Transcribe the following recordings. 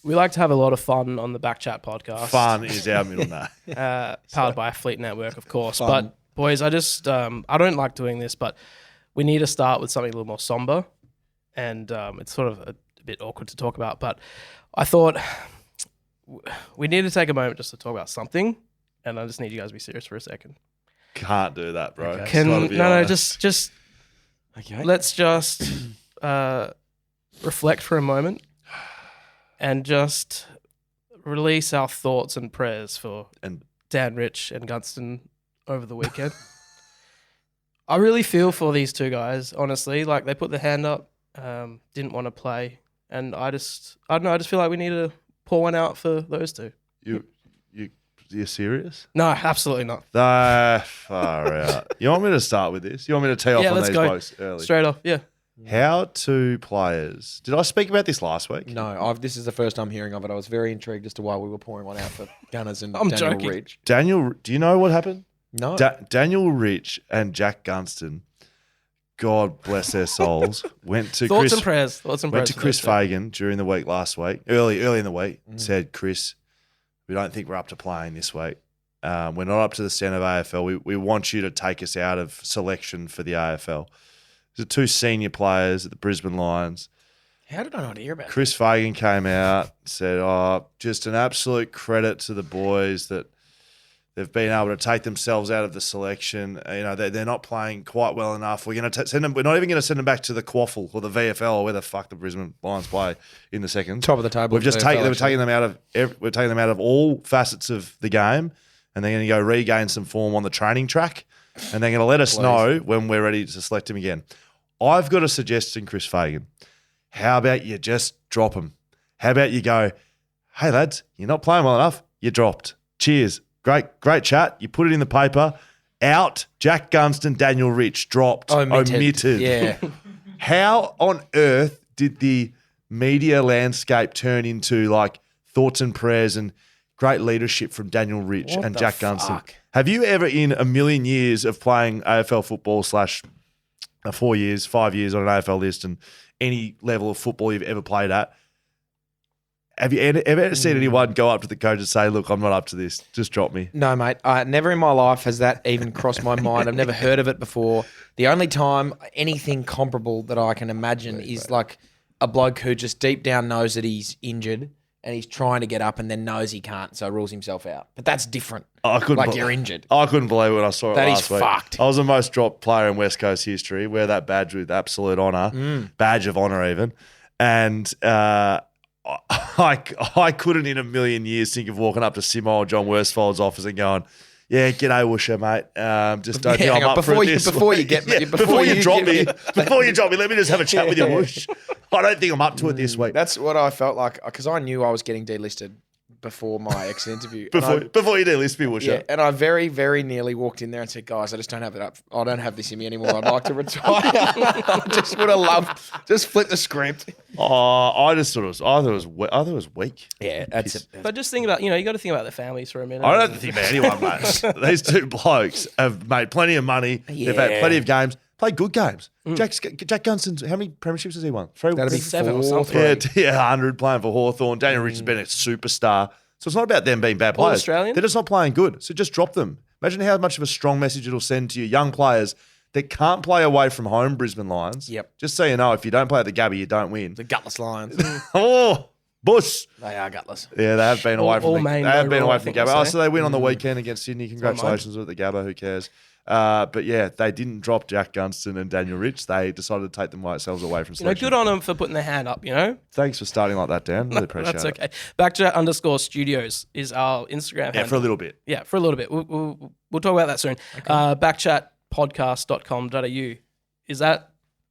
We like to have a lot of fun on the BackChat podcast. Fun is our middle name. Powered by Fleet Network, of course. Fun. But boys, I just I don't like doing this, but we need to start with something a little more somber, and it's sort of a bit awkward to talk about. But I thought we need to take a moment just to talk about something, and I just need you guys to be serious for a second. Can't do that, bro. Okay. It's gotta be honest. Just Okay. let's just reflect for a moment and just release our thoughts and prayers for And Dan Rich and Gunston over the weekend. I really feel for these two guys, honestly. Like, they put their hand up, didn't want to play, and I don't know, I just feel like we need to pour one out for those two. you're serious? No, absolutely not. Far out. You want me to start with this? You want me to tee off on let's these go. blokes early? Straight off, yeah. How two players? Did I speak about this last week? No, this is the first I'm hearing of it. I was very intrigued as to why we were pouring one out for Gunners and I'm Daniel joking. Rich. Daniel, do you know what happened? No. Daniel Rich and Jack Gunston, God bless their souls, went to Thoughts and prayers. Chris for those two. Fagan during the week last week, early in the week, said, Chris, we don't think we're up to playing this week. We're not up to the standard of AFL. We want you to take us out of selection for the AFL. There's two senior players at the Brisbane Lions. How did I not hear about Chris Fagan came out, said, just an absolute credit to the boys that they've been able to take themselves out of the selection. You know, they're not playing quite well enough. We're going to send them. We're not even going to send them back to the Quaffle or the VFL or where the fuck the Brisbane Lions play in the second. Top of the table. We've just taken them out of. We're taking them out of all facets of the game, and they're going to go regain some form on the training track, and they're going to let us know when we're ready to select him again. I've got a suggestion, Chris Fagan. How about you just drop him? How about you go, hey lads, you're not playing well enough. You dropped. Cheers. Great chat. You put it in the paper. Out. Jack Gunston, Daniel Rich dropped. Omitted. Yeah. How on earth did the media landscape turn into like thoughts and prayers and great leadership from Daniel Rich What and the Jack Gunston? fuck? Have you ever in a million years of playing AFL football / 4 years, 5 years on an AFL list and any level of football you've ever played at, have you ever seen anyone go up to the coach and say, look, I'm not up to this, just drop me? No, mate. Never in my life has that even crossed my mind. I've never heard of it before. The only time anything comparable that I can imagine is like a bloke who just deep down knows that he's injured and he's trying to get up and then knows he can't, so rules himself out. But that's different. You're injured. I couldn't believe it when I saw it That is last week. fucked. I was the most dropped player in West Coast history. Wear that badge with absolute honour, badge of honour even. And I couldn't in a million years think of walking up to Simo or John Worsfold's office and going, yeah, g'day, Woosha, mate. Just don't think I'm up for this. Before you drop me, let me just have a chat with you, Woosh. I don't think I'm up to it this week. That's what I felt like because I knew I was getting delisted before my exit interview. Before you delist me, Woosha. Yeah, and I very, very nearly walked in there and said, guys, I just don't have it up. I don't have this in me anymore. I'd like to retire. I just would have loved, just flip the script. I thought it was weak. Yeah, that's it. But just think about, you got to think about their families for a minute. I don't have to think about anyone, mate. These two blokes have made plenty of money. They've had plenty of games. Played good games. Jack Gunston, how many premierships has he won? 3? That'd be 7 or 4, something. 100 playing for Hawthorn. Daniel Rich has been a superstar. So it's not about them being bad players. Australian? They're just not playing good. So just drop them. Imagine how much of a strong message it'll send to your young players that can't play away from home, Brisbane Lions. Yep. Just so you know, if you don't play at the Gabby, you don't win. The gutless Lions. Oh, Bush. They are gutless. Yeah, they have been away from the Gabba. Gabba. Oh, so they win on the weekend against Sydney. Congratulations with the Gabba. Who cares? But yeah, they didn't drop Jack Gunston and Daniel Rich. They decided to take themselves away from selection. Good on them for putting their hand up, Thanks for starting like that, Dan. Really appreciate That's it. okay. BackChat_studios is our Instagram handle. Yeah, for a little bit. Yeah, for a little bit. We'll talk about that soon. Okay. BackChatPodcast.com.au.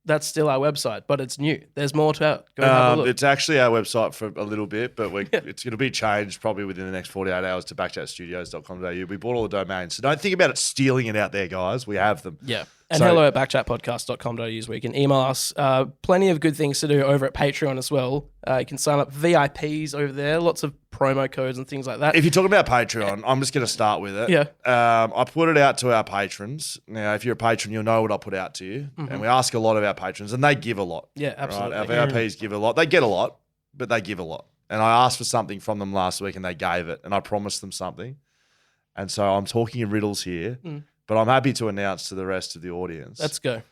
That's still our website, but it's new. There's more to it. Go have a look. It's actually our website for a little bit, but it's going to be changed probably within the next 48 hours to backchatstudios.com.au. We bought all the domains, so don't think about it stealing it out there, guys. We have them. Yeah. And hello at backchatpodcast.com.au is where you can email us. Plenty of good things to do over at Patreon as well. You can sign up VIPs over there. Lots of promo codes and things like that. If you're talking about Patreon, I'm just going to start with it. Yeah. I put it out to our patrons. Now, if you're a patron, you'll know what I put out to you. Mm-hmm. And we ask a lot of our patrons, and they give a lot. Yeah, absolutely. Right? Our VIPs give a lot. They get a lot, but they give a lot. And I asked for something from them last week and they gave it. And I promised them something. And so I'm talking in riddles here. But I'm happy to announce to the rest of the audience. Let's go.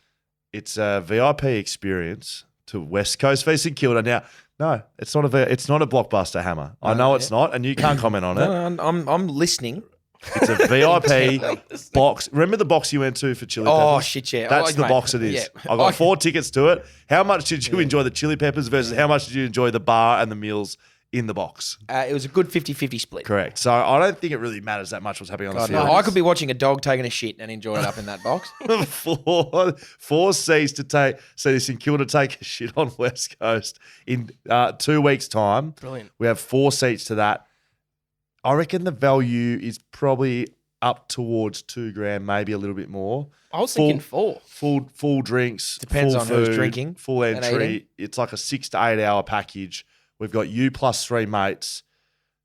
It's a VIP experience to West Coast v St Kilda. Now, no, it's not a blockbuster, Hammer. I know it's not, and you can't comment on it. No, I'm listening. It's a VIP box. Remember the box you went to for Chili Peppers? Oh, shit, yeah. That's the mate, box it is. Yeah. I got 4 tickets to it. How much did you enjoy the Chili Peppers versus how much did you enjoy the bar and the meals in the box? It was a good 50-50 split. Correct. So I don't think it really matters that much what's happening on the field. No, I could be watching a dog taking a shit and enjoy it up in that box. four seats to take. So St Kilda take a shit on West Coast in 2 weeks' time. Brilliant. We have 4 seats to that. I reckon the value is probably up towards $2,000, maybe a little bit more. I was thinking 4. Full drinks. Depends full on food, who's drinking Full and entry. eating. It's like a 6 to 8 hour package. We've got you plus 3 mates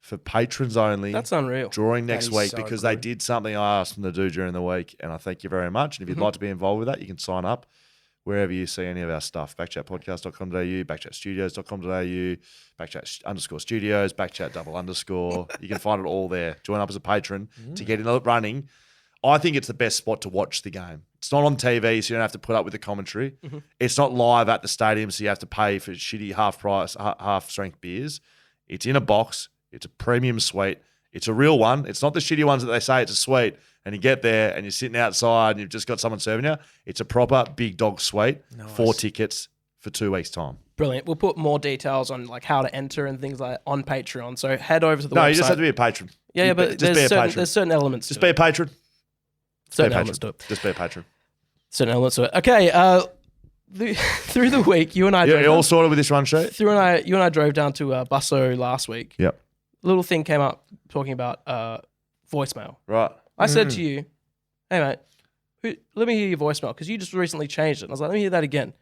for patrons only. That's unreal. Drawing next is week so because good. they did something I asked them to do during the week, and I thank you very much. And if you'd like to be involved with that, you can sign up wherever you see any of our stuff. BackChatPodcast.com.au, BackChatStudios.com.au, BackChat_studios, BackChat_. You can find it all there. Join up as a patron to get in running. I think it's the best spot to watch the game. It's not on TV, so you don't have to put up with the commentary. It's not live at the stadium, so you have to pay for shitty half-strength beers. It's in a box. It's a premium suite. It's a real one. It's not the shitty ones that they say it's a suite, and you get there and you're sitting outside and you've just got someone serving you. It's a proper big dog suite. Nice. 4 tickets for 2 weeks' time. Brilliant. We'll put more details on like how to enter and things like that on Patreon. So head over to the website. No, you just have to be a patron. Yeah, but there's certain elements. Just be a patron. Certain elements to it. Just be a patron. Certain elements to it. Okay. Through the week, you and I. You're all sorted with this run sheet? You and I drove down to Busso last week. Yep. Little thing came up talking about voicemail. Right. I said to you, "Hey mate, let me hear your voicemail because you just recently changed it." And I was like, "Let me hear that again."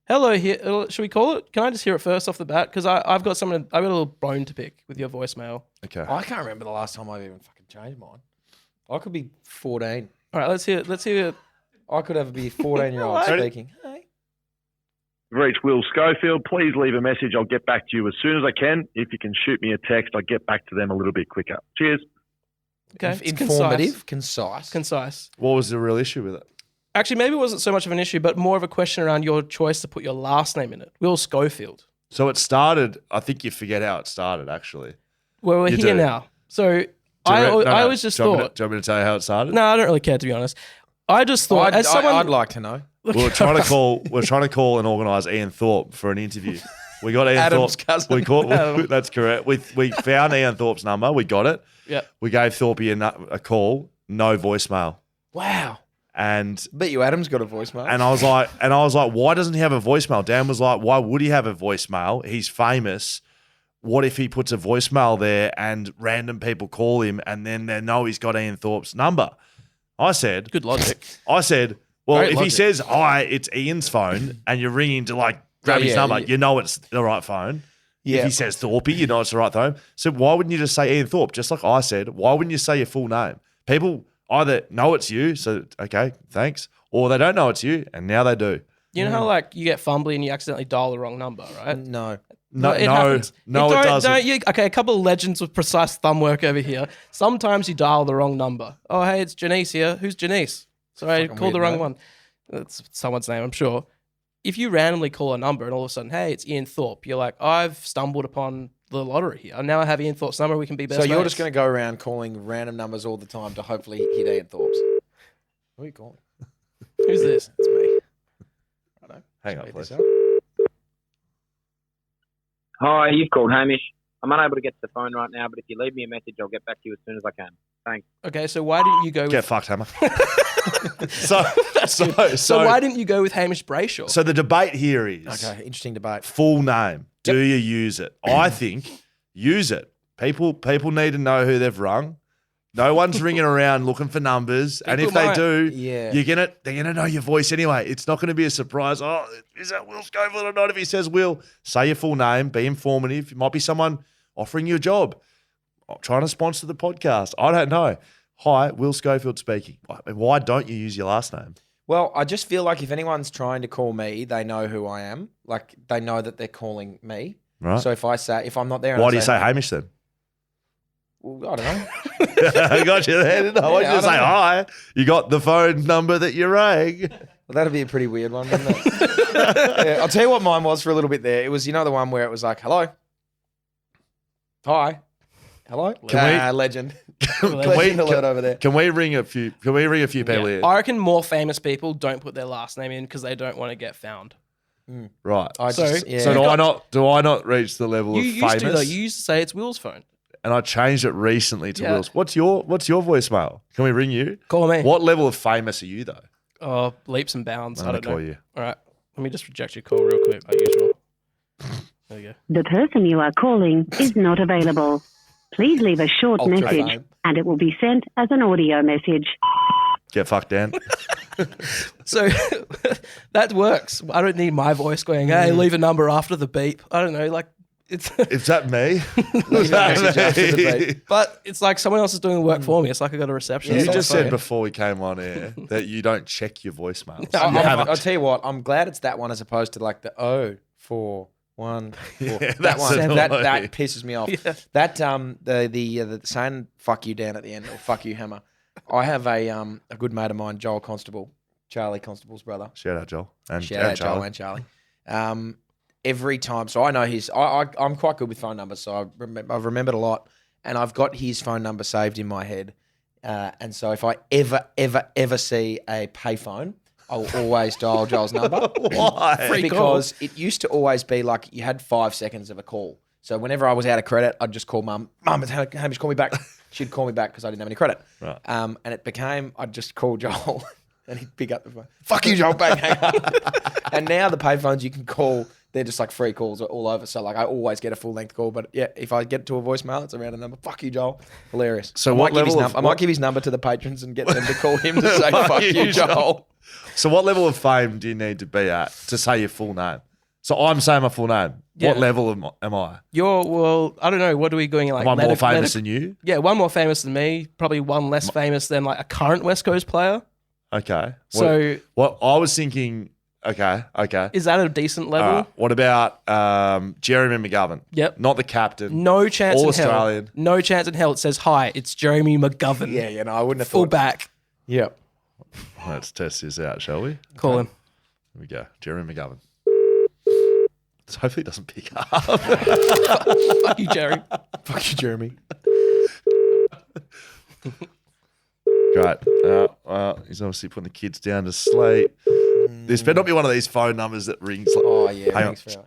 Hello, here. Should we call it? Can I just hear it first off the bat? Because I've got a little bone to pick with your voicemail. Okay. I can't remember the last time I've even fucking changed mine. I could be 14. All right, let's hear. I could have be 14-year-old speaking. Hey. You've reached Will Schofield. Please leave a message. I'll get back to you as soon as I can. If you can shoot me a text, I'll get back to them a little bit quicker. Cheers. Okay, it's Informative, concise. Concise. What was the real issue with it? Actually, maybe it wasn't so much of an issue, but more of a question around your choice to put your last name in it. Will Schofield. So it started, I think you forget how it started, actually. Well, we're You here do. now. So I always just do you want thought. do you want me to tell you how it started? No, I don't really care, to be honest. I just thought, as someone. I'd like to know. We're trying to call and organise Ian Thorpe for an interview. We got Ian Adam's Thorpe. cousin. That's correct. We found Ian Thorpe's number. We got it. Yeah. We gave Thorpe a call. No voicemail. Wow. And Bet you Adam's got a voicemail. I was like, why doesn't he have a voicemail? Dan was like, why would he have a voicemail? He's famous. What if he puts a voicemail there and random people call him and then they know he's got Ian Thorpe's number? I said, Good logic. well, Great if he logic. says, hi, it's Ian's phone and you're ringing to like grab his Yeah, number, yeah. you know it's the right phone. Yeah. If he says Thorpe, you know it's the right phone. So why wouldn't you just say Ian Thorpe? Just like I said, why wouldn't you say your full name? People either know it's you, so okay, thanks, or they don't know it's you, and now they do. You know how like you get fumbly and you accidentally dial the wrong number, right? No. No, it no, happens. no, You it don't- doesn't. don't you- okay, a couple of legends with precise thumb work over here. Sometimes you dial the wrong number. Oh, hey, it's Janice here. Who's Janice? Sorry, I Fucking called the weird wrong name. one. That's someone's name, I'm sure. If you randomly call a number and all of a sudden, hey, it's Ian Thorpe, you're like, I've stumbled upon the lottery here. Now I have Ian Thorpe's number. We can be best So you're mates. just going to go around calling random numbers all the time to hopefully hit Ian Thorpe's. Who are you calling? Who's this? It's me. Righto. Hang on, Speed please. this up. Hi, you've called Hamish. I'm unable to get to the phone right now, but if you leave me a message, I'll get back to you as soon as I can. Thanks. Okay, so why didn't you go with... Get fucked, Hammer. so So why didn't you go with Hamish Brayshaw? So the debate here is Okay, interesting debate. full name. Do you use it? I think use it. People need to know who they've rung. No one's ringing around looking for numbers, and if People they might. do, Yeah. they're gonna know your voice anyway. It's not going to be a surprise. Oh, is that Will Schofield or not? If he says Will, say your full name. Be informative. It might be someone offering you a job, trying to sponsor the podcast. I don't know. Hi, Will Schofield speaking. Why don't you use your last name? Well, I just feel like if anyone's trying to call me, they know who I am. Like, they know that they're calling me. Right. So if I'm not there, and Why I do you say Hamish then? Well, I don't know. I got you there, didn't I? I want you to say hi. You got the phone number that you rang. Well, that'd be a pretty weird one, wouldn't it? Yeah, I'll tell you what mine was for a little bit there. It was, the one where it was like, hello. Hi. Hello? Legend. Legend alert over there. Can we ring a few people here? I reckon more famous people don't put their last name in because they don't want to get found. Right. So do I not reach the level of You used famous? to though. You used to say it's Will's phone. And I changed it recently to Will's. What's your voicemail? Can we ring you? Call me. What level of famous are you though? Oh, leaps and bounds. I don't know. Call you. All right. Let me just reject your call real quick, like usual. There you go. The person you are calling is not available. Please leave a short Ultra message fame. and it will be sent as an audio message. Get fucked down. So that works. I don't need my voice going, hey, leave a number after the beep. I don't know, like it's Is that me? Leave a message after the beep. but it's like someone else is doing the work for me. It's like I got a receptionist. You on just the phone. said before we came on air that you don't check your voicemails. No, You I haven't. I'll tell you what, I'm glad it's that one as opposed to like the 041. Yeah, that that's one. annoying. That pisses me off. Yeah. That the saying fuck you down at the end or fuck you hammer. I have a good mate of mine, Joel Constable, Charlie Constable's brother. Shout out Joel. And Shout out Joel and Charlie. Every time, so I know I'm quite good with phone numbers, so I've remembered a lot, and I've got his phone number saved in my head. And so if I ever see a payphone, I'll always dial Joel's number. Why? Because it used to always be like you had 5 seconds of a call. So whenever I was out of credit, I'd just call Mum. Mum, it's Hamish, call me back. She'd call me back because I didn't have any credit. Right. And it became, I'd just call Joel and he'd pick up the phone. Fuck you, Joel, bang, hang up. And now the payphones you can call, they're just like free calls all over. So like I always get a full length call. But yeah, if I get to a voicemail, it's around a number. Fuck you, Joel. Hilarious. So I what might give his level of- I might give his number to the patrons and get them to call him to say fuck you, Joel. So what level of fame do you need to be at to say your full name? So I'm saying my full name. Yeah. What level am I? Well, I don't know. What are we going like? Am I more famous than you? Yeah, one more famous than me. Probably one less famous than like a current West Coast player. Okay. So what I was thinking. Okay. is that a decent level? What about Jeremy McGovern? Yep. Not the captain. No chance All in Australian. hell. No chance in hell. It says, hi, it's Jeremy McGovern. Yeah, no, I wouldn't have Full thought. back. Yeah. Let's test this out, shall we? Call him. Here we go. Jeremy McGovern. Hopefully he doesn't pick up. Fuck you, Jerry. Fuck you, Jeremy. Great. He's obviously putting the kids down to sleep. This better not be one of these phone numbers that rings. Like, Oh, yeah. Hang on. Thanks for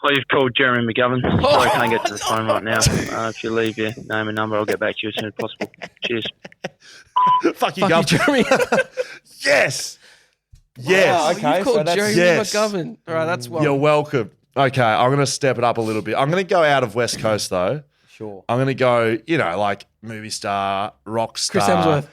Hi, you've called Jeremy McGovern. Sorry, I can't get to the phone right now. If you leave your name and number, I'll get back to you as soon as possible. Cheers. Fuck you, Fuck you, Jeremy. Yes. Yes. Wow, okay. You've called so that's- Jeremy Yes. McGovern. All right, that's one. You're welcome. Okay, I'm going to step it up a little bit. I'm going to go out of West Coast, though. Sure. I'm going to go, like movie star, rock star. Chris Hemsworth.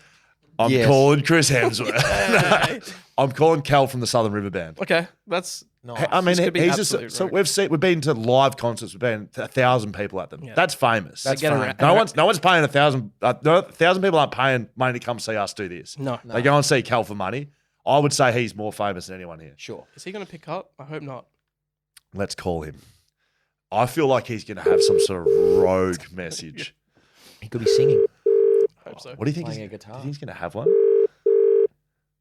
I'm Yes. calling Chris Hemsworth. I'm calling Cal from the Southern River Band. Okay, that's Nice. I mean, This could be he's just absolute so rogue. we've been to live concerts. We've been to 1,000 people at them. Yeah. That's famous. That's get fine. around- no one's paying 1,000. No, 1,000 people aren't paying money to come see us do this. No. They go and see Cal for money. I would say he's more famous than anyone here. Sure. Is he going to pick up? I hope not. Let's call him. I feel like he's going to have some sort of rogue message. He could be singing. I hope so. What do you think? Playing Do a you guitar. think he's going to have one?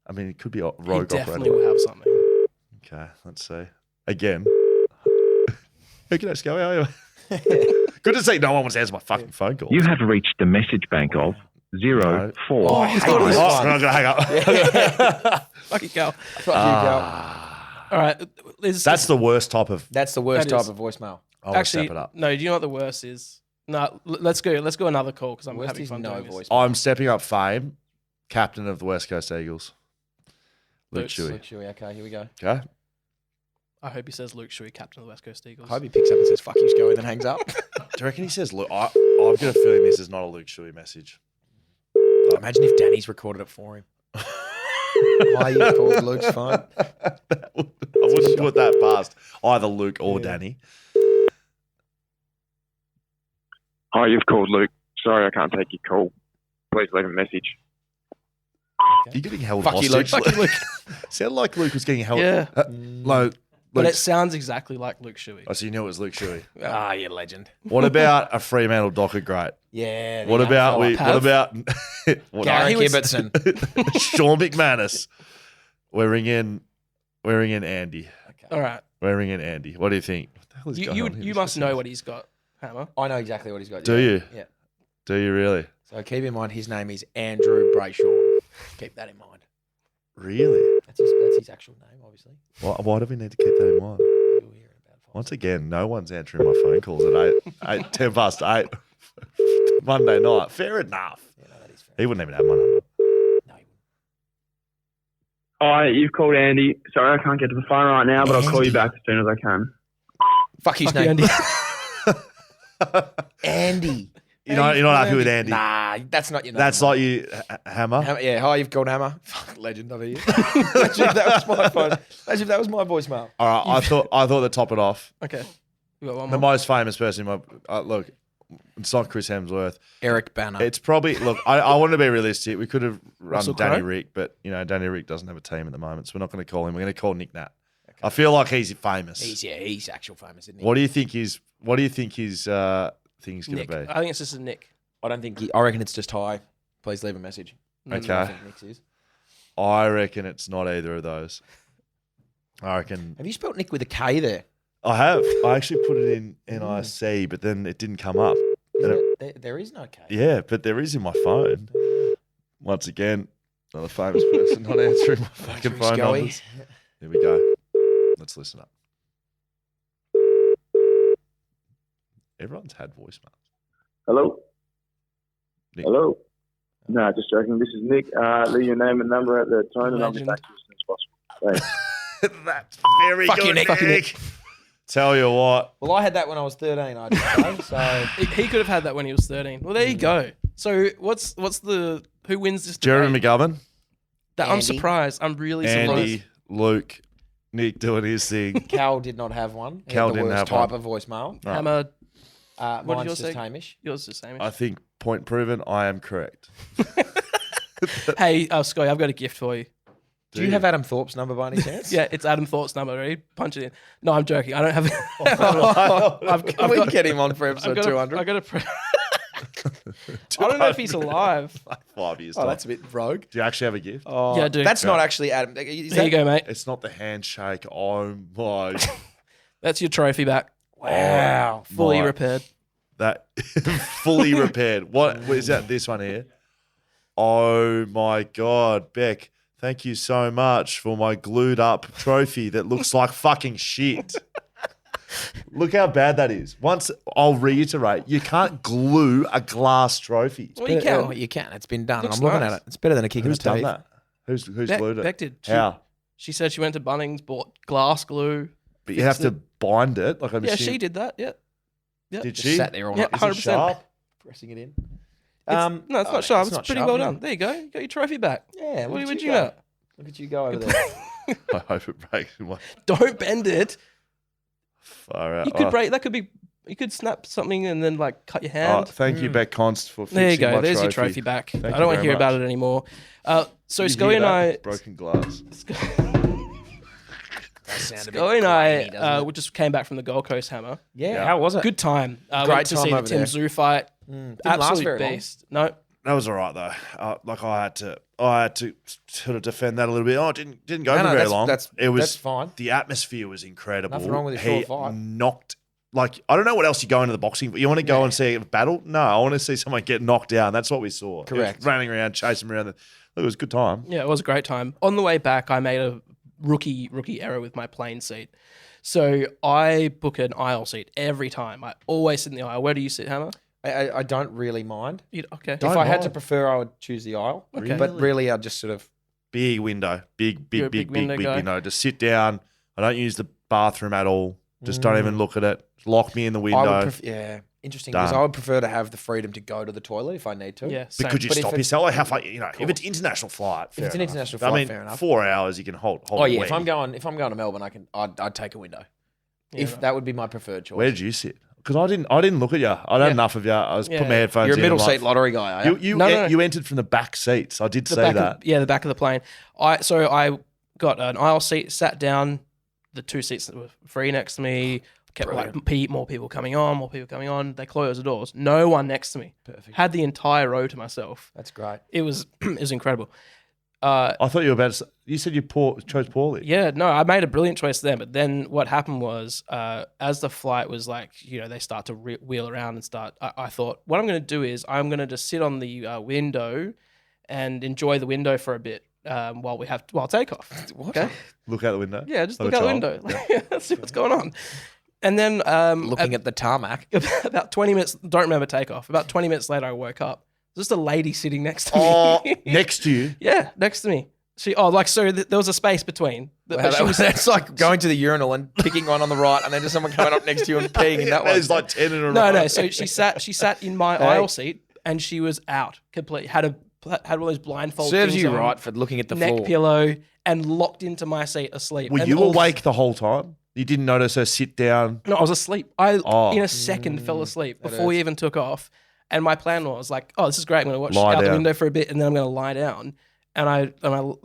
I mean, it could be a He rogue definitely operator. will have something. Okay, let's see. Again. Hey, g'day, Scully. How are you? Good to see no one wants to answer my fucking phone call. You have reached the message bank of 04. Oh, he's got his Oh, phone. I'm going to hang up. Fuck you, Cal. Fuck you, Cal. All right. That's the worst type of... That's the worst That type is- of voicemail. I want to actually, step it up. no, do you know what the worst is? No, let's go another call because I'm Worst having is fun no doing this. voice. I'm stepping up fame, captain of the West Coast Eagles. Luke Luke's- Shuey. Luke Shuey. Okay, here we go. Okay? I hope he says Luke Shuey, captain of the West Coast Eagles. I hope he picks up and says "fuck you, Scully," then hangs up. Do you reckon he says Luke? I've got a feeling this is not a Luke Shuey message. Imagine if Danny's recorded it for him. Why you called Luke's phone? I wouldn't put that past either Luke or Danny. Hi, you've called Luke. Sorry, I can't take your call. Please leave a message. You're getting held Fuck you, Luke. hostage. Fuck you, Luke. Sounded like Luke was getting held. Yeah. Like But it sounds exactly like Luke Shuey. Oh, so you knew it was Luke Shuey. Ah, you legend. What about a Fremantle Docker great? Yeah. What about Gary Ibbotson? Sean McManus. We're ringing Andy. All right. We're ringing Andy. What do you think? What the hell is going on here? You must know what he's got, Hammer. I know exactly what he's got. Do you? Yeah. Do you really? So keep in mind his name is Andrew Brayshaw. Keep that in mind. Really? That's his actual name, obviously. Why do we need to keep that in mind? You'll hear in about 5 Once again, no one's answering my phone calls at 10 past 8 Monday night. Fair enough. Yeah, no, that is fair. He wouldn't even have my number. No, he wouldn't. Hi, you've called Andy. Sorry, I can't get to the phone right now, but I'll call you back as soon as I can. Fuck his Fuck you, name. Andy. Andy. You're not happy with Andy? Nah, that's not your name. That's like you, Hammer? Yeah, hi, you've called Hammer. Fuck, legend over here. Imagine if that was my phone. Imagine if that was my voicemail. All right, I thought to top it off, Okay. You got one the more? most famous person in my look, it's not Chris Hemsworth. Eric Banner. It's probably I want to be realistic. We could have run Russell Danny Crowe? Rick, but Danny Rick doesn't have a team at the moment, so we're not going to call him. We're going to call Nic Nat. Okay. I feel like he's famous. He's actual famous, isn't he? What do you think his thing's going Nick. to be? I think it's just a Nick. I don't think I reckon it's just hi. Please leave a message. Okay. I think Nick's is. I reckon it's not either of those. I reckon Have you spelled Nick with a K there? I have. I actually put it in NIC, but then it didn't come up. There is no K. Yeah, but there is in my phone. Once again, another famous person not answering my fucking Andrew phone Scully. numbers. Here we go. Let's listen up. Everyone's had voicemails. Hello? Nick. Hello? No, just joking. This is Nick. Leave your name and number at the tone and I'll be Legend. back to you as soon as possible. Thanks. That's very Fuck good, you, Nick. Fuck you, Nick. Tell you what. Well, I had that when I was 13, I'd say. So He could have had that when he was 13. Well, there you go. So what's who wins this Jeremy debate? McGovern, I'm Andy. surprised. I'm really surprised. Andy, Luke, Nick doing his thing. Cal did not have one. He Cal had the didn't worst have type of voicemail. Right. Hammer, Mine's did yours just say? Hamish. yours is the same. I think point proven. I am correct. Hey, Scotty, I've got a gift for you. Do you have Adam Thorpe's number by any chance? Yeah, it's Adam Thorpe's number. Ready? Punch it in. No, I'm joking. I don't have it. Can we get him on for episode 200? I got to. I don't know if he's alive. Like 5 years. Oh, time. that's a bit rogue. Do you actually have a gift? Oh, Yeah, I do. That's not actually Adam. Is There you go, mate. It's not the handshake. Oh my! That's your trophy back. Wow. Fully My- repaired. That fully repaired. What is that? This one here. Oh my God, Beck! Thank you so much for my glued up trophy that looks like fucking shit. Look how bad that is. Once I'll reiterate, you can't glue a glass trophy. Well, you can. Oh, you can. It's been done. Looks I'm looking nice. at it. It's better than a kick in Who's the done teeth. that? Who's glued it? Beck did. How? She said she went to Bunnings, bought glass glue. But you have to bind it. Like I'm Yeah, assuming- she did that. Yeah. Did Just she? sat there all Yeah, night. Is it 100%. sharp? Pressing it in. No, it's not sharp. It's not pretty sharp, well yeah. done. There you go. You got your trophy back. Yeah. What look would at you go. got? Look at you go over there. I hope it breaks. My Don't bend it. far out. You could break. That could be. You could snap something and then like cut your hand. Thank you, Beck Const, for fixing There you go. my There's trophy. your trophy back. Thank I you don't want to very hear about much. it anymore. So You Scully hear and that? I, It's broken glass. Scully and I, we just came back from the Gold Coast Hammer. Yeah. How was it? Good time. Great Went to time see the over Tim there. Zoo fight. Didn't last Absolute very long. beast. No, That was all right though. Like I had to sort of defend that a little bit. Oh, it didn't go for very that's, long. That's, it was that's fine. the atmosphere was incredible. Nothing wrong with a He short fight. knocked. Like I don't know what else you go into the boxing, but you want to go and see a battle? No, I want to see someone get knocked down. That's what we saw. It was Correct. running around, chasing around. It was a good time. yeah, it was a great time. On the way back, I made a rookie error with my plane seat. So I book an aisle seat every time. I always sit in the aisle. Where do you sit, Hammer? I don't really mind. Okay. If Don't I had to mind. prefer, I would choose the aisle. Okay. But really, I just sort of. Big window, big You're a big window guy. window. Just sit down. I don't use the bathroom at all. Just don't even look at it. Lock me in the window. I would interesting because Done. I would prefer to have the freedom to go to the toilet if I need to. Yeah. But Same. could you But if stop it's- yourself? Like how far? If it's international flight, If it's an fair enough. international I flight, mean, fair enough. 4 hours you can hold. Oh yeah, a if I'm leg. going to Melbourne, I'd take a window. Yeah, That would be my preferred choice. Where did you sit? Because I didn't look at you. I had Yeah. enough of you. I was Yeah. put my headphones You're a in. middle I'm seat lottery guy, are you? You No. entered from the back seats. I did the say back that. the back of the plane. I got an aisle seat, sat down. the 2 seats that were free next to me. Kept like more people coming on. They closed the doors. No one next to me. Perfect. Had the entire row to myself. That's great. It was incredible. I thought you were about to. You said you chose poorly. Yeah, no, I made a brilliant choice there. But then what happened was, as the flight was like, they start to wheel around and start. I thought, what I'm going to do is I'm going to just sit on the window and enjoy the window for a bit while takeoff. What? Okay. Look out the window. Yeah, just Like look a out the child. window. Let's see what's going on. And then Looking at the tarmac. about 20 minutes, don't remember takeoff. About 20 minutes later, I woke up. Just a lady sitting next to Oh, me. next to you. Yeah, next to me. There was a space between. It's like going to the urinal and picking one on the right, and then just someone coming up next to you and peeing in that one. There's like 10 in a row. No. So she sat in my aisle seat, and she was out completely. Had all those blindfold. Serves things you on, right for looking at the neck floor. pillow, and locked into my seat asleep. Were And you awake the whole time? You didn't notice her sit down? No, I was asleep. I in a Oh. second fell asleep that before we even took off. And my plan was like, oh, this is great. I'm going to watch Lie out the down. window for a bit, and then I'm going to lie down. And I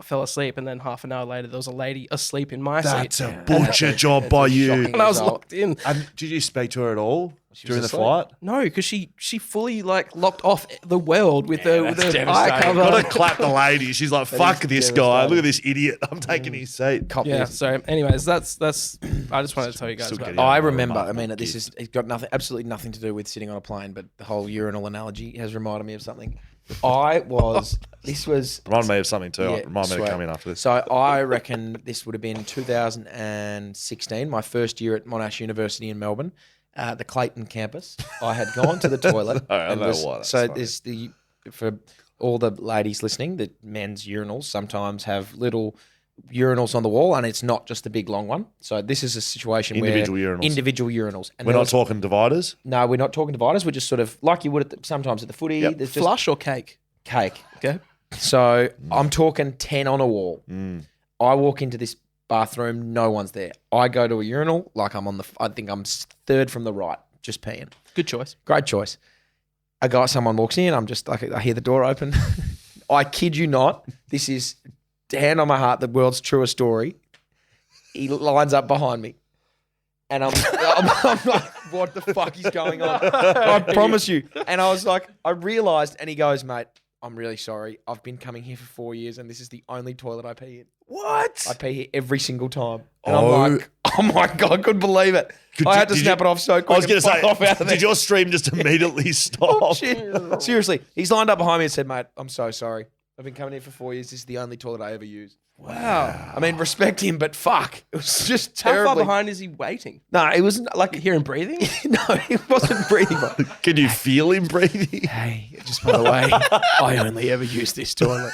fell asleep, and then half an hour later, there was a lady asleep in my That's seat, a butcher job by you. shocking- and I was result. locked in. And did you speak to her at all during the asleep. flight? No, because she fully like locked off the world with her eye devastating. cover. Got to clap the lady. She's like, fuck this guy. devastating. Look at this idiot. I'm taking his seat. Cop Yeah. this. So, anyways, that's. I just wanted to tell you guys Still about getting that. I Yeah, remember. I remarkable mean, it's got absolutely nothing to do with sitting on a plane, but the whole urinal analogy has reminded me of something. This was Remind me of something too. Yeah, Remind me to sweet. come in after this. So I reckon this would have been 2016, my first year at Monash University in Melbourne, the Clayton campus. I had gone to the toilet. I know why that's so funny. there's for all the ladies listening, the men's urinals sometimes have little urinals on the wall, and it's not just the big long one. So this is a situation Individual where urinals. individual urinals. And We're there not was- talking dividers. No, we're not talking dividers. We're just sort of like you would sometimes at the footy. Yep. There's just Flush or cake? cake. Okay. So I'm talking 10 on a wall. Mm. I walk into this bathroom, no one's there. I go to a urinal, like I think I'm third from the right, just peeing. Good choice. Great choice. Someone walks in, I'm just like, I hear the door open. I kid you not, this is hand on my heart, the world's truest story. He lines up behind me. And I'm like, what the fuck is going on? I promise you. And I was like, I realized, and he goes, mate, I'm really sorry. I've been coming here for 4 years, and this is the only toilet I pee in. What? I pee here every single time. And Oh. I'm like, oh my God, I couldn't believe it. I had to did snap you- it off so quick. I was going to and fuck off out say, of there. did your stream just immediately stop? Oh, shit. Seriously. He's lined up behind me and said, mate, I'm so sorry. I've been coming here for 4 years. This is the only toilet I ever use. Wow. I mean, respect him, but fuck. It was just How terribly. far behind is he waiting? No, it was like, You hear him breathing? no, he wasn't breathing. Can you feel him breathing? Hey, just by the way, I only ever use this toilet.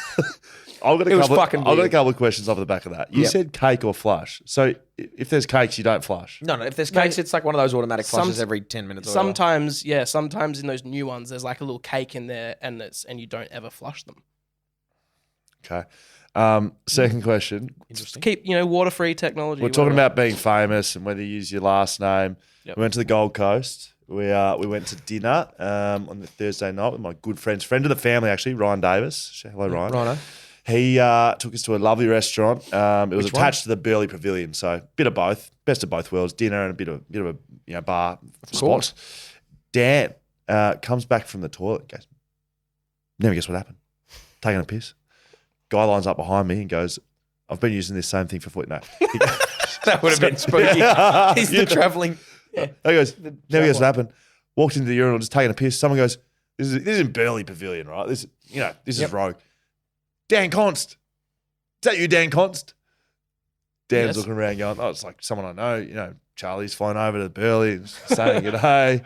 I've got It was fucking I've got a weird. couple of questions off the back of that. You Yep. said cake or flush. So if there's cakes, you don't flush. No, if there's cakes, it's like one of those automatic flushes Some- every 10 minutes. Or whatever. Sometimes in those new ones, there's like a little cake in there, and you don't ever flush them. Okay. Second question. Interesting. Keep water-free technology. We're talking whatever. about being famous and whether you use your last name. Yep. We went to the Gold Coast. We went to dinner on the Thursday night with my good friend of the family actually, Ryan Davis. Hello, Ryan. Righto. He took us to a lovely restaurant. It was Which one? attached to the Burleigh Pavilion, so bit of both, best of both worlds. Dinner and a bit of a bar course. spot. Dan comes back from the toilet. Goes, never guess what happened. Taking a piss. Guy lines up behind me and goes, "I've been using this same thing for foot." No, That would have been spooky. He's the travelling. He goes, never guess what traveller. happened. Walked into the urinal, just taking a piss. Someone goes, "This is in Burleigh Pavilion, right? This is Yep. rogue." Dan Const, is that you, Dan Const? Dan's Yes. looking around, going, "Oh, it's like someone I know. Charlie's flown over to Burleigh, and saying g'day."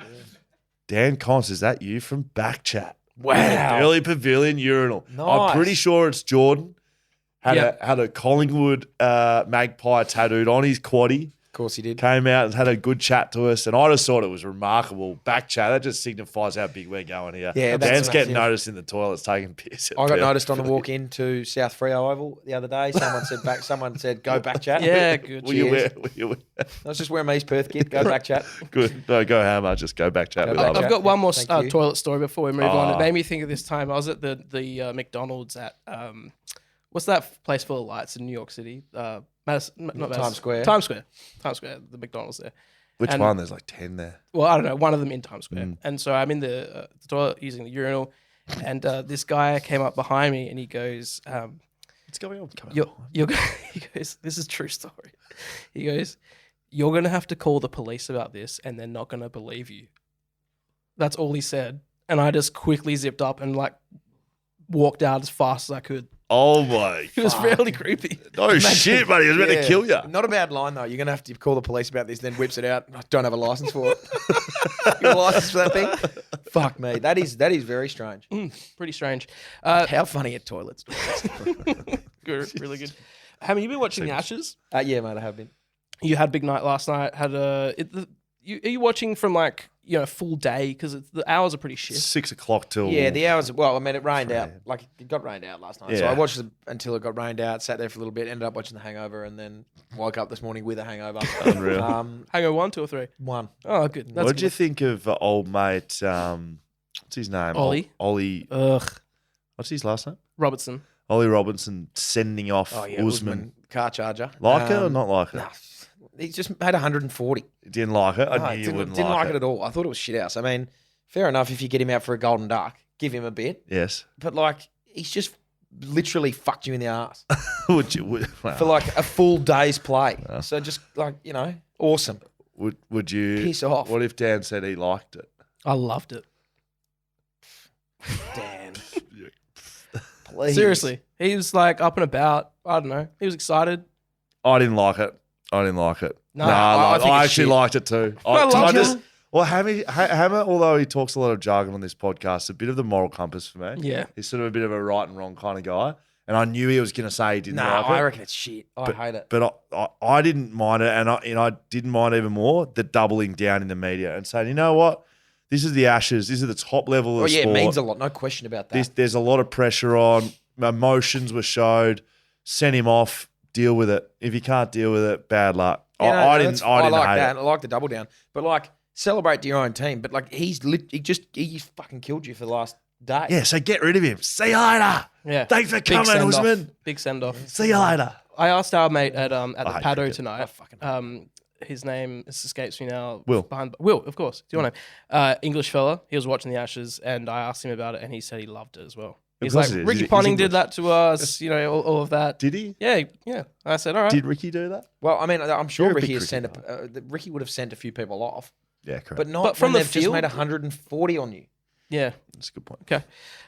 Dan Const, is that you from BackChat? Wow. Burleigh Pavilion urinal. Nice. I'm pretty sure it's Jordan. Had Yep. a Collingwood magpie tattooed on his quaddie. Of course he did. Came out and had a good chat to us, and I just thought it was remarkable. BackChat, that just signifies how big we're going here. Yeah, that's Dan's getting massive. noticed in the toilets taking piss. I got noticed on the walk in to South Freo Oval the other day. Someone said go BackChat. Yeah, good. Will you Cheers. wear? I was just wearing my East Perth kit. Go BackChat. Good. No, go hammer. Just go BackChat. Go We love BackChat. it. I've got one more Thank you. toilet story before we move on. Oh. It made me think of this time. I was at the McDonald's at what's that place full of lights in New York City? Times Square. Times Square, the McDonald's there. Which And- one? There's like 10 there. Well, I don't know. One of them in Times Square. And so I'm in the toilet using the urinal, and this guy came up behind me and he goes, What's going on? he goes, this is a true story. He goes, you're going to have to call the police about this and they're not going to believe you. That's all he said. And I just quickly zipped up and like walked out as fast as I could. Oh my. It was fairly creepy. Oh shit, buddy. He was about to kill you. Not a bad line though. You're going to have to call the police about this, then whips it out. I don't have a license for it. You have a license for that thing? Fuck me. That is very strange. Pretty strange. How funny are toilets? Good, really good. Have you been watching the Ashes? Yeah, mate, I have been. You had a big night last night. Are you watching from like full day because the hours are pretty shit? 6 o'clock till. Yeah, the hours. Well, I mean, it rained out. Like it got rained out last night, so Yeah. I watched it until it got rained out. Sat there for a little bit. Ended up watching The Hangover, and then woke up this morning with a hangover. Unreal. Hangover 1, 2, or 3? 1. Oh, good. That's What did good. you think of old mate? What's his name? Ollie? Ollie. Ugh, What's his last name? Robertson. Ollie Robertson sending off Oh yeah, Usman. car charger. Like it or not like it? Nah, he just had 140. Didn't like it. I No, knew you wouldn't didn't like it. it at all. I thought it was shit house. I mean, fair enough if you get him out for a golden duck, give him a bit, Yes. but like he's just literally fucked you in the ass Would you? Well, for like a full day's play. So just like awesome. would you? Piss off. What if Dan said he liked it? I loved it. Dan, please. Seriously, he was like up and about. I don't know. He was excited. I didn't like it. No, I think I it's actually shit. liked it too. Well, did you? Well, Hammer, although he talks a lot of jargon on this podcast, a bit of the moral compass for me. Yeah. He's sort of a bit of a right and wrong kind of guy. And I knew he was going to say he didn't No, like it. I reckon it's shit. I hate it. But I didn't mind it, and I didn't mind even more the doubling down in the media and saying, you know what, this is the Ashes, this is the top level of Oh yeah, sport. it means a lot. No question about that. There's a lot of pressure on. Emotions were showed. Send him off. Deal with it. If you can't deal with it, bad luck. I didn't like hate that. it. I like the double down, but like celebrate to your own team. But like he fucking killed you for the last day. Yeah, so get rid of him. See you later. Yeah. Thanks for Big coming, send-off. Usman. Big send off. See you later. I asked our mate at the hate Paddo cricket. tonight. His name escapes me now. Will. Will, of course. Do you want to? English fella. He was watching the Ashes, and I asked him about it, and he said he loved it as well. He's course like, he did. Ricky He's Ponting English. did that to us. All of that. Did he? Yeah. I said, all right. Did Ricky do that? Well, I mean, I'm sure You're a Ricky big has sent cricket Ricky would have sent a few people off, Yeah, correct. but not But from when the they've just field? made 140 on you. Yeah. That's a good point. Okay.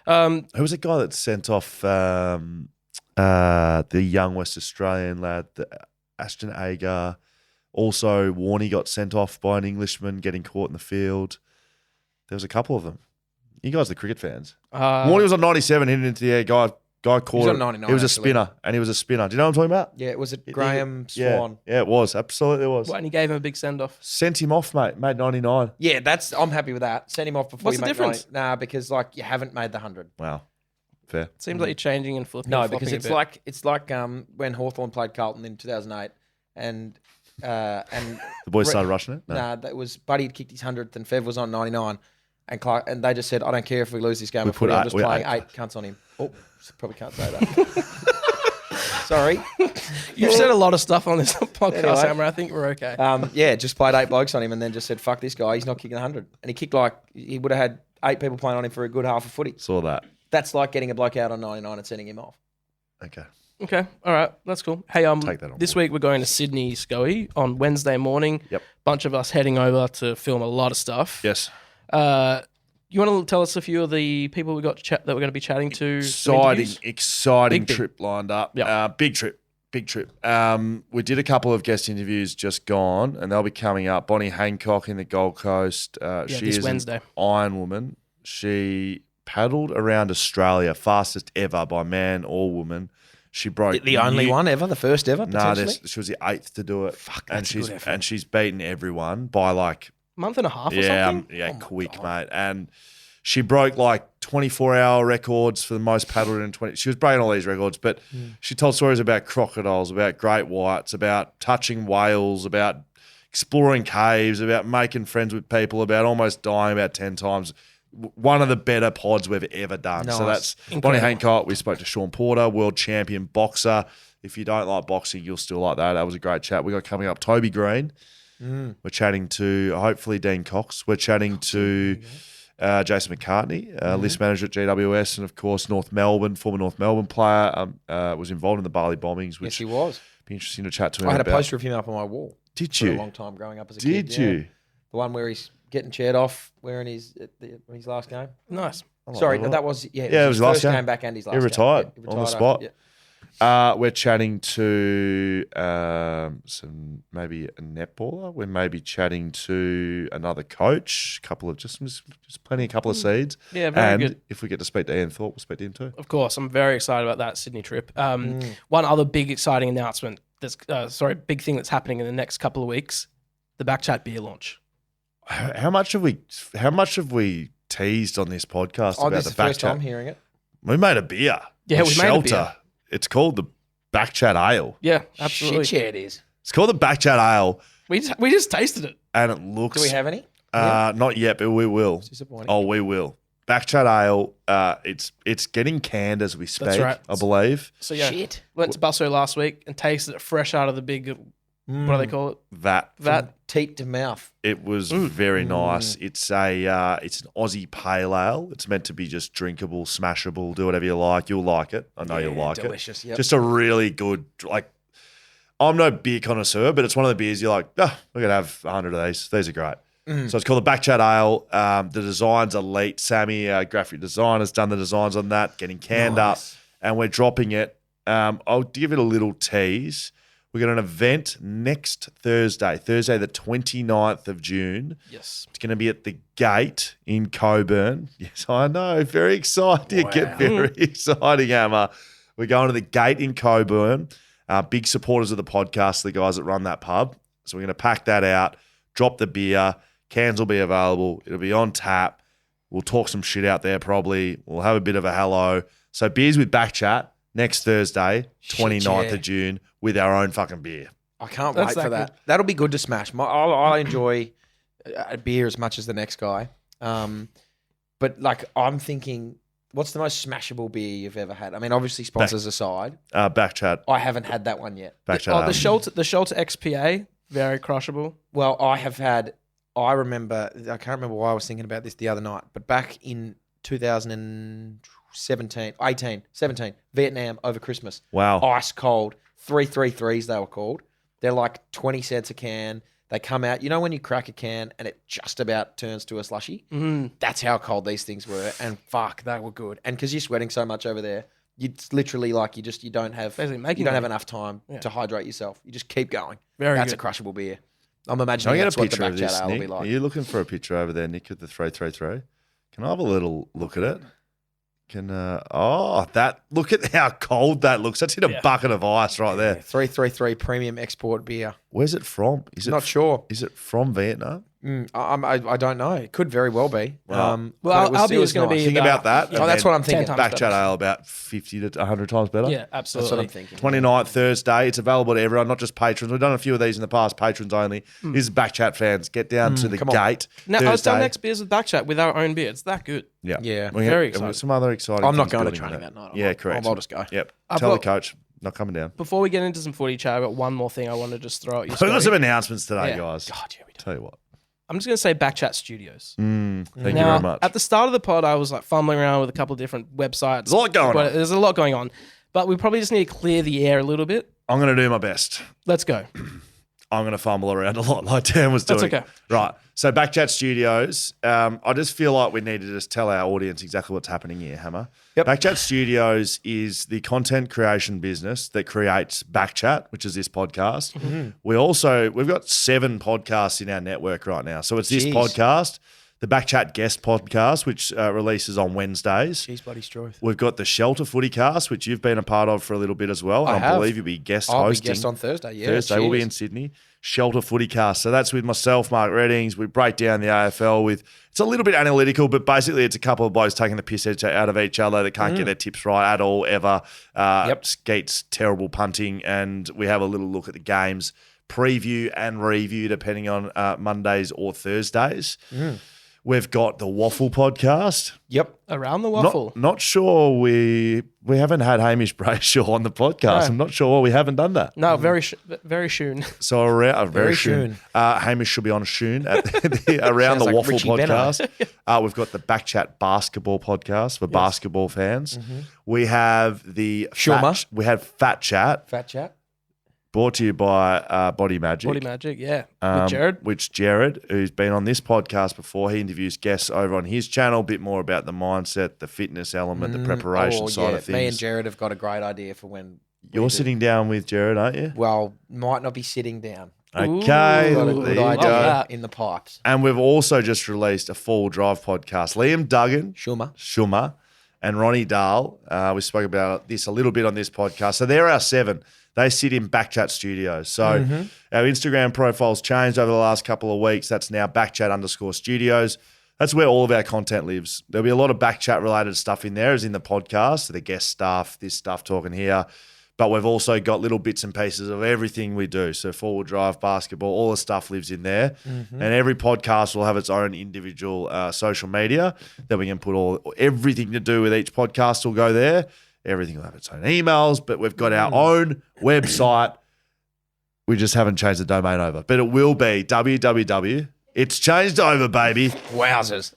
Who was the guy that sent off the young West Australian lad, the Ashton Agar? Also, Warney got sent off by an Englishman getting caught in the field. There was a couple of them. You guys are cricket fans. Warney was on 97, hitting into the air. Guy caught on it. 99, He was a actually. spinner, and he was a spinner. Do you know what I'm talking about? Yeah, was it Graham Yeah, Swan? yeah, it was. Absolutely, it was. and he gave him a big send off. Sent him off, mate. Made 99. Yeah, I'm happy with that. Send him off before What's you the make difference? 90. Nah, because like you haven't made the 100. Wow. Fair. Seems like you're changing and flipping. No, and because flopping a it's like when Hawthorn played Carlton in 2008, and The boys started rushing it? No. Nah, that was Buddy had kicked his 100th and Fev was on 99, and Clark and they just said, I don't care if we lose this game. We put I'm eight- just we playing eight. 8 cunts on him. Oh, probably can't say that. Sorry. You've said a lot of stuff on this podcast, Anyway. Hammer. I think we're okay. Yeah, just played 8 blokes on him and then just said, fuck this guy, he's not kicking 100. And he kicked he would have had 8 people playing on him for a good half of footy. Saw that. That's like getting a bloke out on 99 and sending him off. Okay. Okay, all right, that's cool. Hey, Take that on this board. week we're going to Sydney, Scoey, on Wednesday morning. Yep. Bunch of us heading over to film a lot of stuff. Yes. You want to tell us a few of the people that we're going to be chatting to? Exciting Big trip lined up. Yep. Big trip. We did a couple of guest interviews just gone, and they'll be coming up. Bonnie Hancock in the Gold Coast. She this is Wednesday. an Iron Woman. She paddled around Australia, fastest ever by man or woman. She broke The only one ever, the first ever, No, potentially? she was the 8th to do it. Fuck, and that's a she's good effort. and she's beaten everyone by like Month and a half or yeah, something? yeah, quick, mate. And she broke like 24-hour records for the most paddled in 20. She was breaking all these records, but she told stories about crocodiles, about great whites, about touching whales, about exploring caves, about making friends with people, about almost dying about 10 times. One of the better pods we've ever done. So Nice. that's Bonnie Hancock. We spoke to Sean Porter, world champion boxer, If you don't like boxing, you'll still like that. That was a great chat. We got coming up Toby Green. We're chatting to hopefully Dean Cox. We're chatting to Jason McCartney, list manager at GWS, and of course North Melbourne, former North Melbourne player, was involved in the Bali bombings. Which Yes, he was. be interesting to chat to him I had about. a poster of him up on my wall. Did For you? a long time growing up as a kid. Did you? The one where he's getting chaired off wearing his last game. Nice. Sorry, no, that was Yeah, it was his last first game back and his last He game. retired Yeah, on the after- spot. yeah. We're chatting to some maybe a netballer. We're maybe chatting to another coach. Couple of just planting a couple of seeds. Yeah, very and good. if we get to speak to Ian Thorpe, we'll speak to him too. Of course, I'm very excited about that Sydney trip. One other big exciting announcement. Big thing that's happening in the next couple of weeks: the BackChat beer launch. How much have we teased on this podcast Oh, about this the is the first time BackChat? hearing it. We made a beer. Yeah, with we made a Shelter. beer. It's called the BackChat Ale. Yeah, absolutely. Shit, yeah, it is. It's called the BackChat Ale, We just tasted it. and it looks. Do we have any? Not yet, but we will. It's disappointing. Oh, we will. BackChat Ale. It's getting canned as we speak. right. I believe. So yeah, Shit. went to Busso last week and tasted it fresh out of the big. What do they call it? That That. Teat to mouth. it was very nice. It's it's an Aussie pale ale. It's meant to be just drinkable, smashable. Do whatever you like. You'll like it. I know you'll like delicious, it. yep. Just a really good I'm no beer connoisseur, but it's one of the beers you're like, we're gonna have 100 of these. These are great. So it's called the BackChat Ale. The design's elite. Sammy, graphic design, has done the designs on that, getting canned up, and we're dropping it. I'll give it a little tease. We've got an event next Thursday the 29th of June. Yes. It's going to be at the Gate in Coburn. Yes, I know. Very exciting. Get very exciting, Emma. We're going to the Gate in Coburn. Big supporters of the podcast, the guys that run that pub. So we're going to pack that out, drop the beer. Cans will be available. It'll be on tap. We'll talk some shit out there probably. We'll have a bit of a hello. So beers with BackChat next Thursday, 29th of June, with our own fucking beer. I can't That's wait for that that. That'll be good to smash. I enjoy a beer as much as the next guy. But like I'm thinking, what's the most smashable beer you've ever had? I mean, obviously sponsors aside, BackChat. I haven't had that one yet. BackChat Oh, Ale. the Shelter XPA, very crushable. Well, I remember, I can't remember why I was thinking about this the other night, but back in 17, Vietnam over Christmas. Wow. Ice cold, 333s they were called. They're like 20 cents a can. They come out, you know when you crack a can and it just about turns to a slushy? That's how cold these things were. And fuck, they were good. And because you're sweating so much over there, it's literally like you don't have Basically making have it. enough time to hydrate yourself. You just keep going. Very That's good. a crushable beer. I'm Can imagining I get that's a what the picture of this, BackChat Ale will be Nick? like. Are you looking for a picture over there, Nick, of the 333? Can I have a little look at it? Look at how cold that looks. That's in a bucket of ice right there. 333 premium export beer. Where's it from? Is it Not sure. Is it from Vietnam? I don't know. It could very well be. Wow. Well, our beer is going to be Think about that. Oh, that's what I'm thinking. 10 times BackChat better. Ale about 50 to 100 times better. Yeah, That's what absolutely. I'm thinking. 29th Thursday. It's available to everyone, not just patrons. We've done a few of these in the past, patrons only. This is BackChat fans. Get down to the come on. Gate Now, I was Thursday. done next beers with BackChat with our own beer. It's that good. Yeah. Yeah. We Very we've got excited. some other exciting I'm not things going to building training with that night. Yeah, correct. I'll just go. Yep. I've Tell the got- coach, not coming down. Before we get into some footy chat, I've got one more thing I want to just throw at you. We've got Scotty. some announcements today, Yeah. guys. God, yeah, we do. Tell you what. I'm just going to say BackChat Studios. Thank you Now, very much. at the start of the pod, I was like fumbling around with a couple of different websites. There's a lot going on. There's a lot going on. But we probably just need to clear the air a little bit. I'm going to do my best. Let's go. I'm going to fumble around a lot like Dan was doing. That's okay. Right. So BackChat Studios, I just feel like we need to just tell our audience exactly what's happening here, Hammer. Yep. BackChat Studios is the content creation business that creates BackChat, which is this podcast. We've got 7 podcasts in our network right now. So it's this Jeez. podcast, the BackChat Guest podcast, which releases on Wednesdays. Jeez, buddy, Stroth. We've got the Shelter Footy Cast, which you've been a part of for a little bit as well. I And have. believe you'll be guest I'll hosting. be guest on Thursday. Yeah, Thursday we'll be cheers. in Sydney. Shelter Footy Cast. So that's with myself, Mark Reddings. We break down the AFL with, it's a little bit analytical, but basically it's a couple of blokes taking the piss out of each other that can't get their tips right at all, ever. Skeets, terrible punting, and we have a little look at the games, preview and review, depending on Mondays or Thursdays. We've got the Waffle podcast. Yep. Around the waffle. Not sure we haven't had Hamish Brayshaw on the podcast. No. I'm not sure why we haven't done that. No, very soon. So around very soon. soon. Hamish should be on soon at around Sounds the like Waffle Richie Benner. podcast. We've got the BackChat basketball podcast for basketball fans. We have the Shuma. we have Fat Chat, Fat chat. brought to you by Body Magic. Body Magic, yeah. With Jared. Which Jared, who's been on this podcast before, he interviews guests over on his channel, a bit more about the mindset, the fitness element, the preparation side of things. Me and Jared have got a great idea for when You're sitting down with Jared, aren't you? Well, might not be sitting down. Okay, Got a there good you idea go. that. in the pipes. And we've also just released a full drive podcast. Liam Duggan, Shuma. and Ronnie Dahl. We spoke about this a little bit on this podcast. So they're our 7. They sit in BackChat Studios. So our Instagram profile's changed over the last couple of weeks. That's now BackChat_Studios. That's where all of our content lives. There'll be a lot of BackChat related stuff in there, as in the podcast, so the guest stuff, this stuff talking here. But we've also got little bits and pieces of everything we do. So forward drive, basketball, all the stuff lives in there. And every podcast will have its own individual social media that we can put everything to do with each podcast will go there. Everything will have its own emails, but we've got our own website. We just haven't changed the domain over. But it will be www. It's changed over, baby. Wowzers.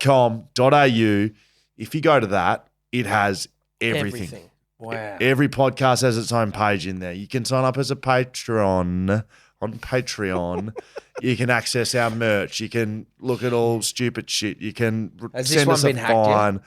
BackChatStudios.com.au. If you go to that, it has everything. Wow. Every podcast has its own page in there. You can sign up as a patron on Patreon. You can access our merch. You can look at all stupid shit. You can Has this send one us a been hacked yet? fine.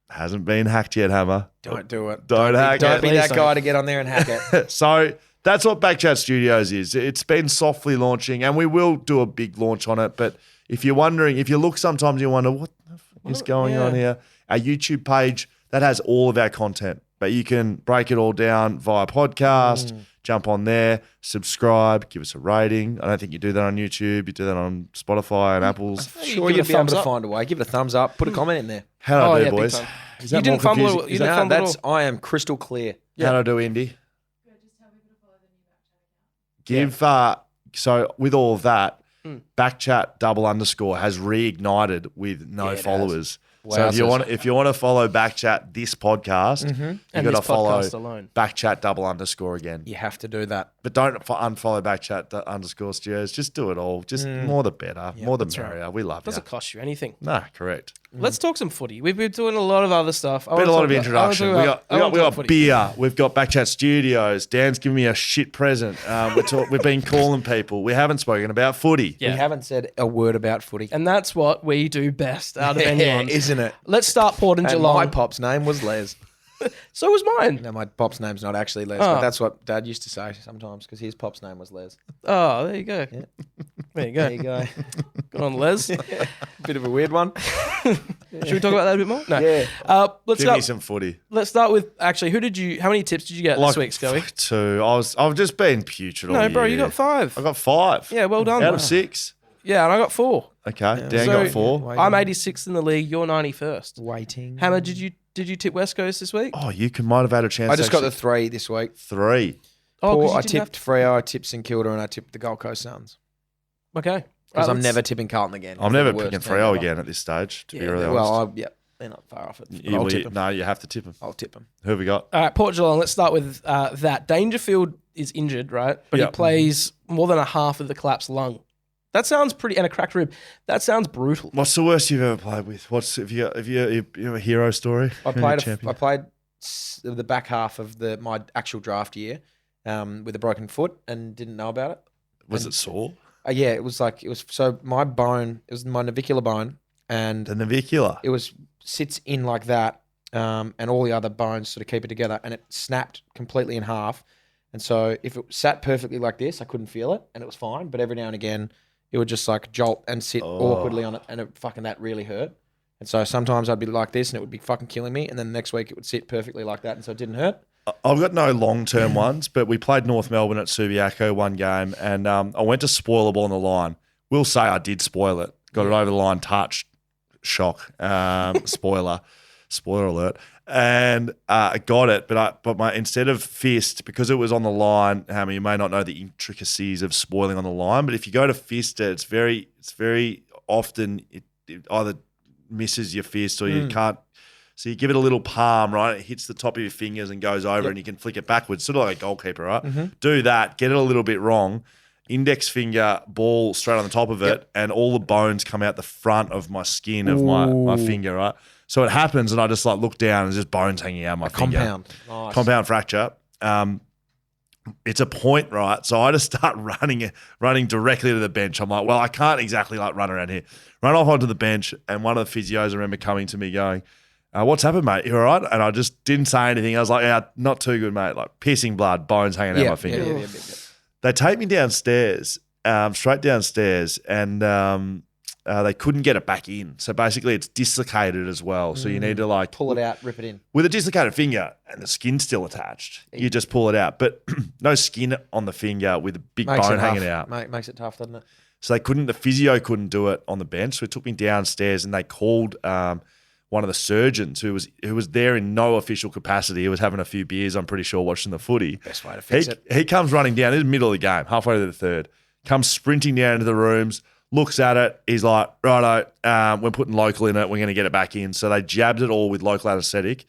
Hasn't been hacked yet, Hammer. Don't do it. Don't hack Don't it. be Please that don't. guy to get on there and hack it. So that's what BackChat Studios is. It's been softly launching, and we will do a big launch on it. But if you're wondering, if you look sometimes, you wonder, what the fuck is going on here? Our YouTube page, that has all of our content. But you can break it all down via podcast, jump on there, subscribe, give us a rating. I don't think you do that on YouTube. You do that on Spotify and Apple's. Sure, give it you'll a be able thumbs to up. find a way. Give it a thumbs up. Put a comment in there. How do I do, big boys? time. Is You that didn't more fumble confusing? it. You didn't No, fumble that's. at all. I am crystal clear. How do I do, Indy? Give so with all of that, BackChat __ has reignited with no Yeah, it followers. has. So Wowzers. if you want to follow BackChat this podcast, you And got to this follow podcast alone. BackChat _ again. You have to do that. But don't unfollow BackChat _ Studios. Just do it all. Just more the better, more the merrier. We love Doesn't you. cost you anything. Nah, correct. Let's talk some footy. We've been doing a lot of other stuff. Been a lot of introduction. We got beer. We've got BackChat Studios. Dan's giving me a shit present. We've been calling people. We haven't spoken about footy. Yeah. We haven't said a word about footy. And that's what we do best out of anyone. Isn't it? Let's start Port and And Geelong. my pop's name was Les. So was mine. No, my pop's name's not actually Les, Oh. but that's what Dad used to say sometimes because his pop's name was Les. Oh, there you go. There you go. There you go. Good on Les. Bit of a weird one. Should we talk about that a bit more? No. Yeah. Let's Give me start. some footy. Let's start with actually. How many tips did you get this week, Scully? 2. I've just been putrid all No, bro, you year. got 5. I got 5. Yeah, well done. Out of 6. Yeah, and I got 4. Okay, Dan So- got 4. Wait. I'm 86th in the league. You're 91st. Waiting. Hammer, did you tip West Coast this week? Oh, you might have had a chance. I just got to the 3 this week. 3. Oh, 'cause you I didn't have tipped Freo, I tipped St Kilda, and I tipped the Gold Coast Suns. Okay. Because Right, I'm never tipping Carlton again. I'm They're never the worst picking team Freo ever. again at this stage, to be Yeah, really honest. Well, they're not far off it. But I'll tip them. No, you have to tip them. I'll tip them. Who have we got? All right, Port Geelong. Let's start with that. Dangerfield is injured, right? But he Yep. plays more than a half of the collapsed lung. That sounds pretty, and a cracked rib. That sounds brutal. What's the worst you've ever played with? Have you have a hero story? I Who's played. your champion? I played the back half of my actual draft year with a broken foot and didn't know about it. Was it sore? Yeah, it was so my bone. It was my navicular bone, and The navicular. it sits in like that, and all the other bones sort of keep it together, and it snapped completely in half. And so if it sat perfectly like this, I couldn't feel it, and it was fine. But every now and again, it would just like jolt and sit awkwardly on it, and that really hurt. And so sometimes I'd be like this, and it would be fucking killing me. And then the next week it would sit perfectly like that, and so it didn't hurt. I've got no long-term ones, but we played North Melbourne at Subiaco one game, and I went to spoil the ball on the line. Will say I did spoil it. Got it over the line, touched, shock, spoiler. Spoiler alert. And I got it, but my instead of fist, because it was on the line, Hammer, you may not know the intricacies of spoiling on the line, but if you go to fist it, it's very often it either misses your fist or you can't. So you give it a little palm, right? It hits the top of your fingers and goes over, and you can flick it backwards, sort of like a goalkeeper, right? Do that, get it a little bit wrong. Index finger, ball straight on the top of it, and all the bones come out the front of my skin of my finger, right? So it happens, and I just like look down, and there's just bones hanging out of my finger. Compound. Nice. Compound fracture. It's a point, right? So I just start running directly to the bench. I'm like, well, I can't exactly like run around here. Run off onto the bench, and one of the physios I remember coming to me going, what's happened, mate? You all right? And I just didn't say anything. I was like, yeah, not too good, mate. Like piercing blood, bones hanging out my finger. Yeah. They take me downstairs, straight downstairs, and they couldn't get it back in. So basically it's dislocated as well. So you need to like Pull it out, rip it in. with a dislocated finger and the skin's still attached. You just pull it out. But no skin on the finger with a big bone hanging out. Makes it tough, doesn't it? So the physio couldn't do it on the bench. So it took me downstairs and they called one of the surgeons who was there in no official capacity. He was having a few beers, I'm pretty sure, watching the footy. Best way to fix it. He comes running down in the middle of the game, halfway to the third, comes sprinting down into the rooms, looks at it. He's like, righto, we're putting local in it. We're going to get it back in. So they jabbed it all with local anaesthetic,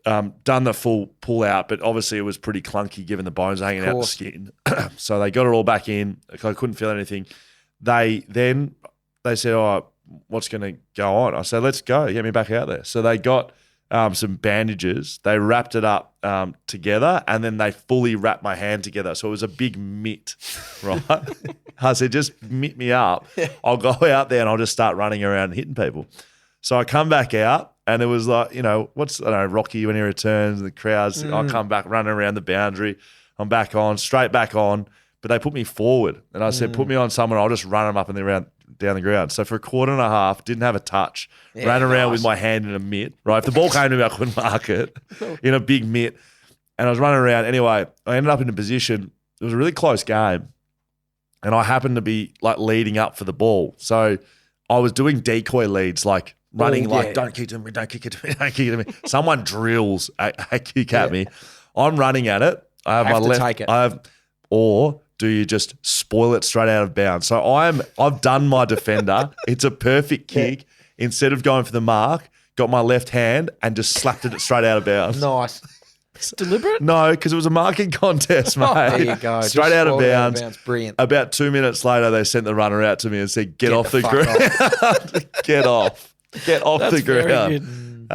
done the full pull out, but obviously it was pretty clunky given the bones hanging out the skin. So they got it all back in. I couldn't feel anything. They said, oh, what's going to go on? I said, let's go. Get me back out there. So they got some bandages. They wrapped it up together, and then they fully wrapped my hand together. So it was a big mitt, right? I said, just mitt me up. I'll go out there and I'll just start running around and hitting people. So I come back out, and it was like, Rocky when he returns, the crowds, I come back running around the boundary. I'm back on, straight back on. But they put me forward, and I said, put me on someone. I'll just run them up and down the ground. So for a quarter and a half, didn't have a touch, ran around with my hand in a mitt, right? If the ball came to me, I couldn't mark it in a big mitt. And I was running around. Anyway, I ended up in a position. It was a really close game. And I happened to be like leading up for the ball. So I was doing decoy leads, like running, don't kick it to me, don't kick it to me, don't kick it to me. Someone drills a kick at me. I'm running at it. I have my left. Take it. Or do you just spoil it straight out of bounds? So I've done my defender. It's a perfect kick. Instead of going for the mark, got my left hand and just slapped it straight out of bounds. Nice. Deliberate? No, because it was a marking contest, mate. There you go. Straight out of bounds. Brilliant. About 2 minutes later, they sent the runner out to me and said, get off the ground. Get off. Get off the ground.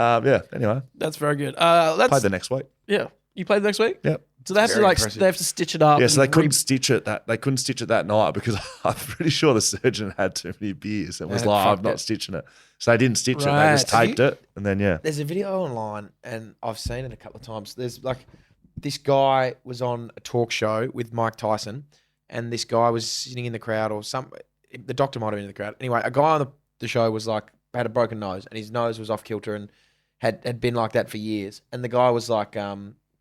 Anyway. That's very good. Play the next week. Yeah. You played the next week? Yep. So they have to they have to stitch it up. Yeah, so they couldn't stitch it that night because I'm pretty sure the surgeon had too many beers and was like, I'm not stitching it. So they didn't stitch it. They just taped it, and then There's a video online, and I've seen it a couple of times. There's like this guy was on a talk show with Mike Tyson, and this guy was sitting in the crowd, or the doctor might have been in the crowd. Anyway, a guy on the show was like had a broken nose, and his nose was off kilter and had been like that for years. And the guy was like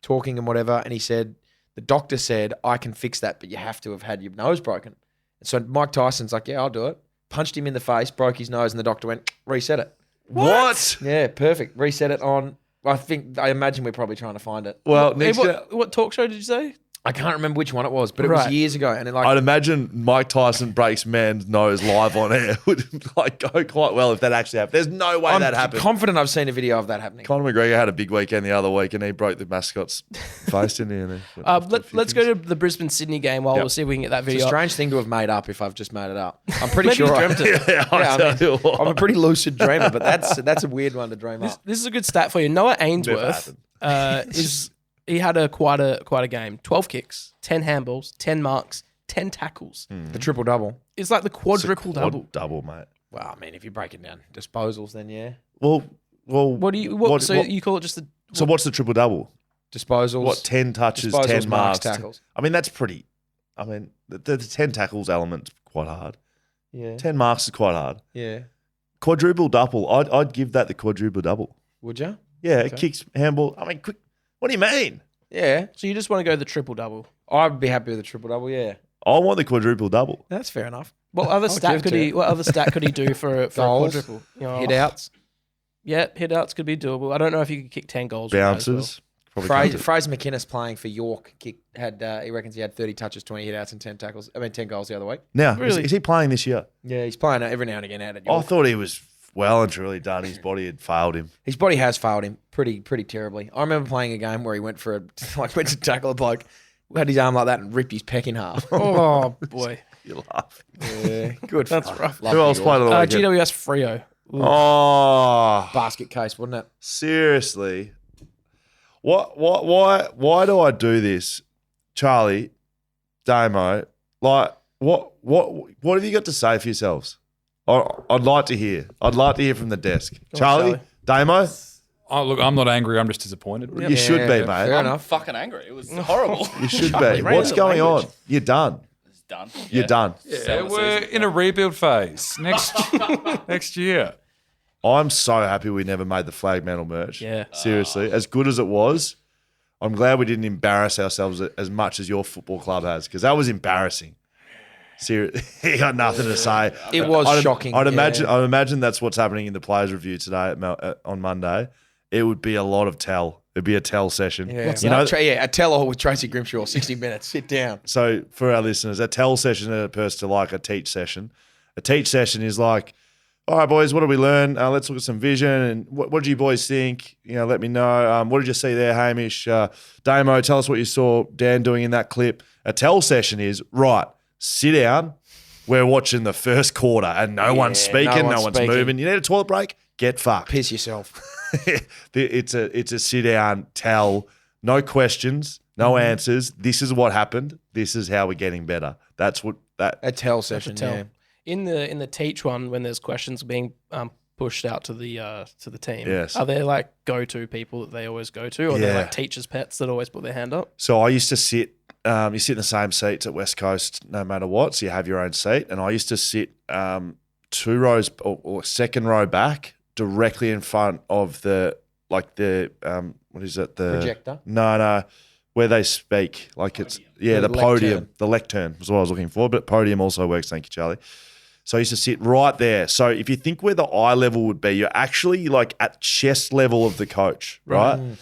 talking and whatever, and he said, the doctor said, I can fix that, but you have to have had your nose broken. And so Mike Tyson's like, yeah, I'll do it. Punched him in the face, broke his nose, and the doctor went, reset it. What? Yeah, perfect. Reset it on. I imagine we're probably trying to find it. Well, what talk show did you say? I can't remember which one it was, but it was years ago. And I'd imagine Mike Tyson breaks man's nose live on air would like go quite well if that actually happened. There's no way that happened. I'm confident I've seen a video of that happening. Conor McGregor had a big weekend the other week and he broke the mascot's face, didn't he? Let's go to the Brisbane-Sydney game while we'll see if we can get that video. It's a strange thing to have made up if I've just made it up. I'm pretty sure I dreamt it. I'm a pretty lucid dreamer, but that's a weird one to dream up. This is a good stat for you. Noah Ainsworth he had quite a game. 12 kicks, 10 handballs, 10 marks, 10 tackles. The triple-double. It's like the quadruple double. Double, mate. Well, I mean, if you break it down, disposals, then yeah. Well. You call it just the... So what's the triple double? Disposals. What, 10 touches, disposals, 10 marks, tackles. I mean, that's pretty... I mean, the 10 tackles element's quite hard. Yeah. 10 marks is quite hard. Yeah. Quadruple double. I'd give that the quadruple double. Would you? Yeah, okay. Kicks, handball. I mean, quick. What do you mean? Yeah. So you just want to go the triple double? I'd be happy with the triple double. Yeah. I want the quadruple double. That's fair enough. What other stat could he do for a quadruple? Hit outs. Yeah, hit outs could be doable. I don't know if you could kick 10 goals. with that as well. Bounces. Probably can't do it. Fraser McInnes playing for York he reckons he had 30 touches, 20 hit outs, and 10 tackles. 10 goals the other week. Now, Really? is he playing this year? Yeah, he's playing every now and again out at I York. thought he was well and truly done. His body had failed him. His body has failed him pretty terribly. I remember playing a game where he went went to tackle a bloke, had his arm like that and ripped his pec in half. Oh, boy. You laugh. Yeah, good. That's rough. Who else played on the weekend? GWS Freo. Oh, Basket case, wasn't it? seriously. Why do I do this? Charlie, Damo, like, what have you got to say for yourselves? I'd like to hear. I'd like to hear from the desk. Charlie, Damo, Oh, look, I'm not angry. I'm just disappointed. you should be, mate. Fair I'm enough. fucking angry. It was horrible. You should Charlie, be. raise What's the going language. on? You're done. It's done. You're done. Yeah, we're in a rebuild phase next year. I'm so happy we never made the flag mantle merch. Yeah. Seriously. As good as it was, I'm glad we didn't embarrass ourselves as much as your football club has, because that was embarrassing. Seriously, he got nothing to say. It was shocking. I'd yeah. imagine that's what's happening in the players' review today on Monday. It would be a lot of tell. It'd be a tell session. Yeah. You know, A tell-all with Tracy Grimshaw, 60 minutes. Sit down. so for our listeners, a tell session is opposed to like a teach session. A teach session is like, all right, boys, what did we learn? Let's look at some vision. And what do you boys think? Let me know. What did you see there, Hamish? Damo, tell us what you saw Dan doing in that clip. A tell session is, right, sit down. We're watching the first quarter and no one's speaking, no one's moving. You need a toilet break? Get fucked. Piss yourself. It's a sit down, tell, no questions, no answers. This is what happened. This is how we're getting better. That's what that. A tell session, tell. yeah. In the teach one, when there's questions being pushed out to the team, Yes. are there like go-to people that they always go to, or are they Yeah. like teachers' pets that always put their hand up? So I used to sit. You sit in the same seats at West Coast, no matter what. So you have your own seat, and I used to sit 2 rows or second row back, directly in front of the what is it? The Projector? No, where they speak. Like it's The the podium. lectern. The lectern was what I was looking for, but podium also works. Thank you, Charlie. So I used to sit right there. So if you think where the eye level would be, you're actually like at chest level of the coach, right?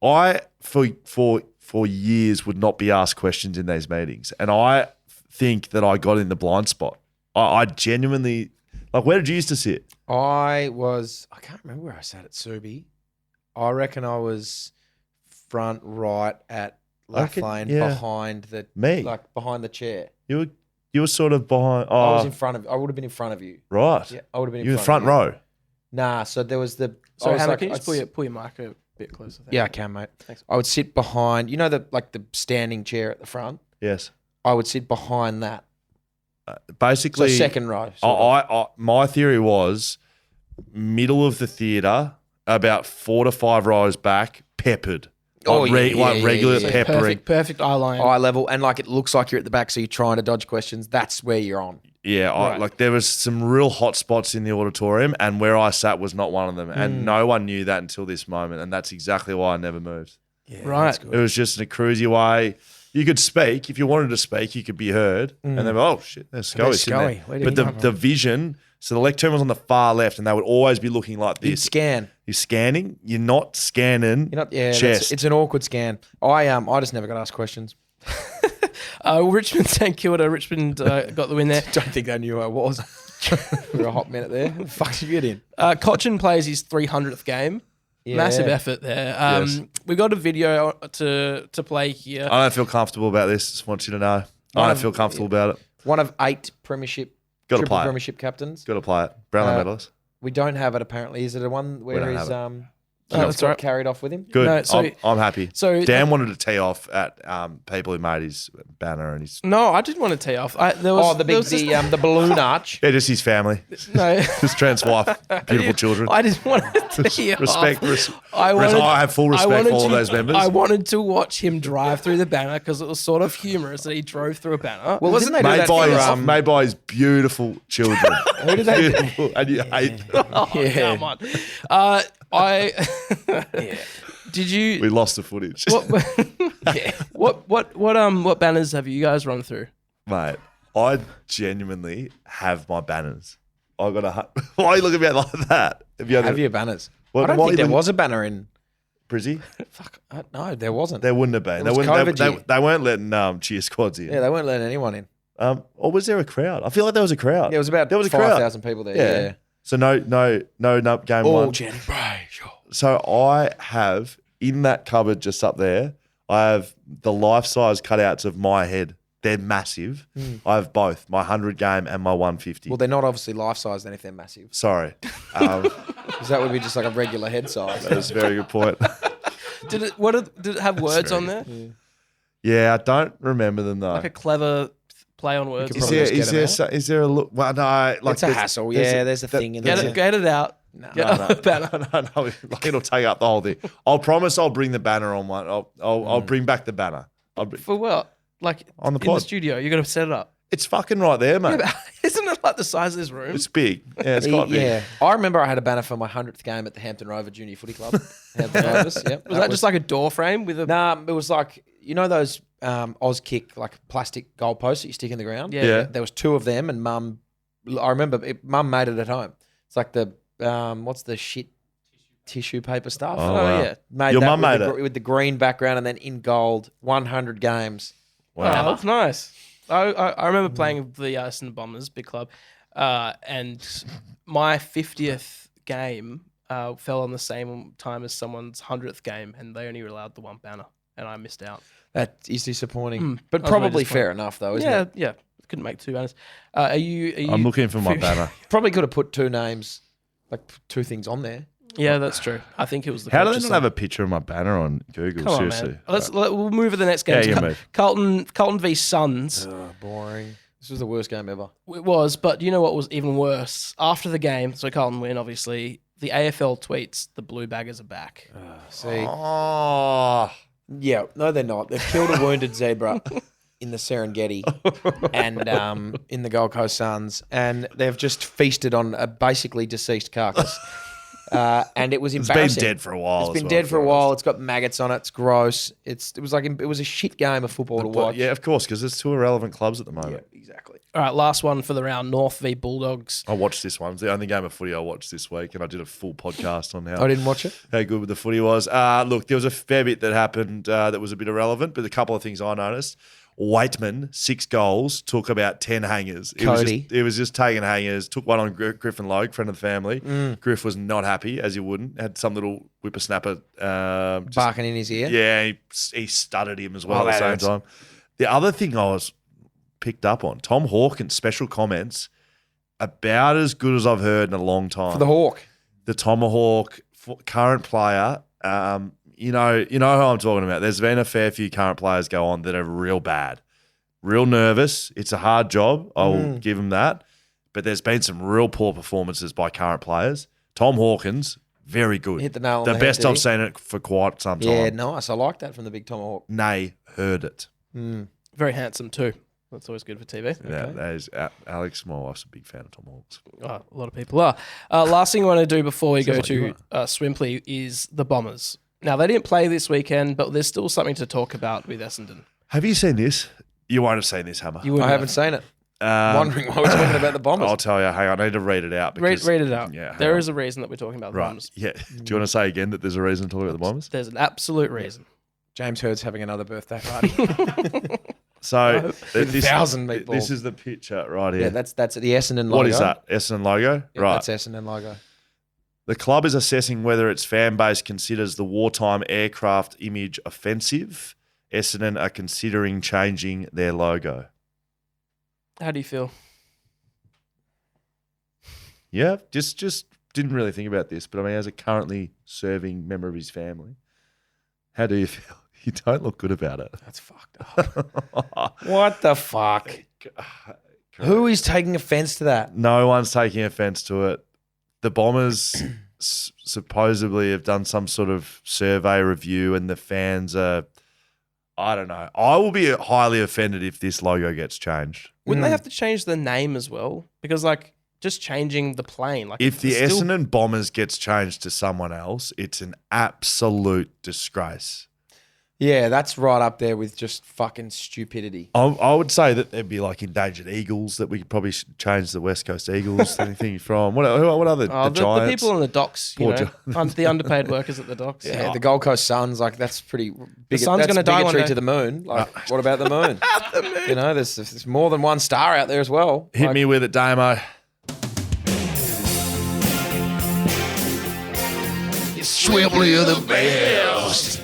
I for years would not be asked questions in these meetings, and I think that I got in the blind spot. I genuinely where did you used to sit? I can't remember where I sat at Subi. I reckon I was front right at Laflane, yeah. behind the behind the chair. You were sort of behind. I was Oh, in front of. I would have been in front of you. right. Yeah, I would have been. You were in front of you. row. Nah, so there was the. So I was Hannah, like- can you just I'd pull your mic a bit closer? There? Yeah, I can, mate. Thanks. I would sit behind. You know the standing chair at the front. Yes. I would sit behind that. So Basically, second row. sort of. I my theory was middle of the theatre, about 4 to 5 rows back, peppered. Regular So peppering. perfect eye line. eye level, and it looks like you're at the back, so you're trying to dodge questions. That's where you're on. Yeah, Right. there was some real hot spots in the auditorium, and where I sat was not one of them. And no one knew that until this moment, and that's exactly why I never moved. right. It was just in a cruisy way. You could speak. If you wanted to speak, you could be heard. And they were, oh, shit, there's Scully There's sitting there. Scully. Where did But he come the vision, so the lectern was on the far left, and they would always be looking like You'd this. scan. You're scanning. You're not scanning You're not. Yeah, chest. it's an awkward scan. I just never got asked questions. Richmond St Kilda. Richmond got the win there. Don't think they knew who I was for a hot minute there. What the fuck did you get in? Cochin plays his 300th game. Yeah. Massive effort there. Yes. We got a video to play here. I don't feel comfortable about this. Just want you to know. I don't feel comfortable about it. One of 8 premiership, Gotta triple play it. premiership captains. Got to play it. Brownlow medalist. We don't have it apparently. Is it a one don't where have his it. That's got right. carried off with him? Good. No, so- I'm happy. so- Dan wanted to tee off at people who made his banner and his No, I didn't want to tee off. There was, Oh, the there big was just- the balloon arch. yeah, just his family, no. just Trent's wife, beautiful children. I didn't want to tee Respect. off. I have full respect for all of those members. I wanted to watch him drive through the banner because it was sort of humorous that he drove through a banner. Well, wasn't they do made that by for, his made by his beautiful children. Who did they do? Beautiful, and you hate. Oh, Yeah. come on. Did you? We lost the footage, What banners have you guys run through? mate. I genuinely have my banners. I got a. Why are you looking at me like that? Have your banners? What- I don't why think you there look- was a banner in. Brizzy? Fuck, no, there wasn't. There wouldn't have been. It was They weren't letting cheer squads in. Yeah, they weren't letting anyone in. Or was there a crowd? I feel like there was a crowd. Yeah, it was about there was a crowd. 5,000 people there. Yeah. So no game All one. Jenny Brayshaw. So I have in that cupboard just up there. I have the life-size cutouts of my head. They're massive. I have both my 100 game and my 150. Well, they're not obviously life size then if they're massive. Sorry, Because that would be just like a regular head size. that's a very good point. Did it have words on there? Yeah, I don't remember them though. Like a clever play on words. could probably just get Is there a look? Well, no, like It's a hassle. There's a thing in there. Get it out. No. No, it'll take up the whole thing. I'll promise I'll bring the banner on one. I'll bring back the banner. For what? Like On the in pod. the studio, you're gonna set it up. It's fucking right there, mate. Yeah, but isn't it like the size of this room? It's big. Yeah, it's quite big. Yeah, I remember I had a banner for my 100th game at the Hampton Rover Junior Footy Club. Hampton Rovers. Yep. Was that just like a door frame with a? Nah, it was like those Oz Kick like plastic goalposts that you stick in the ground. Yeah. There was 2 of them, and Mum, I remember Mum made it at home. It's like the what's the shit tissue paper stuff? Oh, wow. yeah. Made Your that mum with made the, it? with the green background and then in gold. 100 games. Wow, that's nice. I remember playing the Essendon Bombers, big club, and my 50th game fell on the same time as someone's 100th game, and they only were allowed the one banner, and I missed out. That is disappointing, but I was probably really fair enough though, isn't it? Yeah. Couldn't make 2 banners. Are you? I'm looking for my banner. Probably could have put 2 names, like 2 things on there. Yeah, that's true. I think it was the. How do they purchase not have a picture of my banner on Google? Come on, Seriously. man. We'll move to the next game. Yeah, you Ca- move. Carlton v Suns. Boring. This was the worst game ever. It was, but you know what was even worse? After the game, so Carlton win, obviously. The AFL tweets, the Blue Baggers are back. See, Oh, yeah, no, they're not. They've killed a wounded zebra in the Serengeti and in the Gold Coast Suns, and they've just feasted on a basically deceased carcass. And it was it's embarrassing. been dead for a while. It's been dead for a while. It's got maggots on it. It's gross. It was a shit game of football to watch. Yeah, of course, because there's 2 irrelevant clubs at the moment. exactly. All right, last one for the round. North v Bulldogs. I watched this one. It's the only game of footy I watched this week, and I did a full podcast on I didn't watch it. how good the footy was. Look, there was a fair bit that happened that was a bit irrelevant, but a couple of things I noticed. Waitman, 6 goals, took about 10 hangers. It was just taking hangers. Took one on Griffin Logue, friend of the family. Griff was not happy, as you wouldn't. Had some little whippersnapper Barking in his ear. Yeah, he stuttered him as well Oh, at the that same hurts. time. The other thing I was picked up on, Tom Hawkins' special comments, about as good as I've heard in a long time. For the Hawk. The Tomahawk current player, you know who I'm talking about. There's been a fair few current players go on that are real bad, real nervous. It's a hard job. I will give him that. But there's been some real poor performances by current players. Tom Hawkins, very good. Hit the nail on the head, best did I've he? seen it for quite some time. Yeah, nice. I like that from the big Tomahawk. Nay, heard it. Very handsome too. That's always good for TV. Yeah, that is Alex. My wife's a big fan of Tom Hawks. Oh, a lot of people are. Last thing I want to do before we go like you to Swimply is the Bombers. Now, they didn't play this weekend, but there's still something to talk about with Essendon. Have you seen this? You won't have seen this, Hammer. You wouldn't I haven't seen it. Wondering why we're talking about the Bombers. I'll tell you. Hang on, I need to read it out. Read Because, it out. Yeah, hang There on. is a reason that we're talking about the Right. Bombers. Yeah. Do you want to say again that there's a reason to talk about the Bombers? There's an absolute reason. James Hurd's having another birthday party. So With 1,000 meatballs. This is the picture right here. Yeah, that's the Essendon logo. What is that? Essendon logo? Yeah, right. That's Essendon logo. The club is assessing whether its fan base considers the wartime aircraft image offensive. Essendon are considering changing their logo. How do you feel? Yeah, just didn't really think about this, but I mean, as a currently serving member of his family, how do you feel? You don't look good about it. That's fucked up. What the fuck? Who is taking offense to that? No one's taking offense to it. The Bombers supposedly have done some sort of survey review, and the fans are, I don't know. I will be highly offended if this logo gets changed. Wouldn't they have to change the name as well? Because, like, just changing the plane. Like, If the it's still- Essendon Bombers gets changed to someone else, it's an absolute disgrace. Yeah, that's right up there with just fucking stupidity. I would say that there'd be like endangered eagles that we could probably change the West Coast Eagles. Anything from what other Oh, the the Giants? people on the docks, you Poor know, the underpaid workers at the docks. Yeah, the Gold Coast Suns, like that's pretty big. Sun's That's gonna die one bigotry day. to the moon. Like, what about the moon? You know, there's more than one star out there as well. Hit Like, me with it, Damo. Swimply of the best.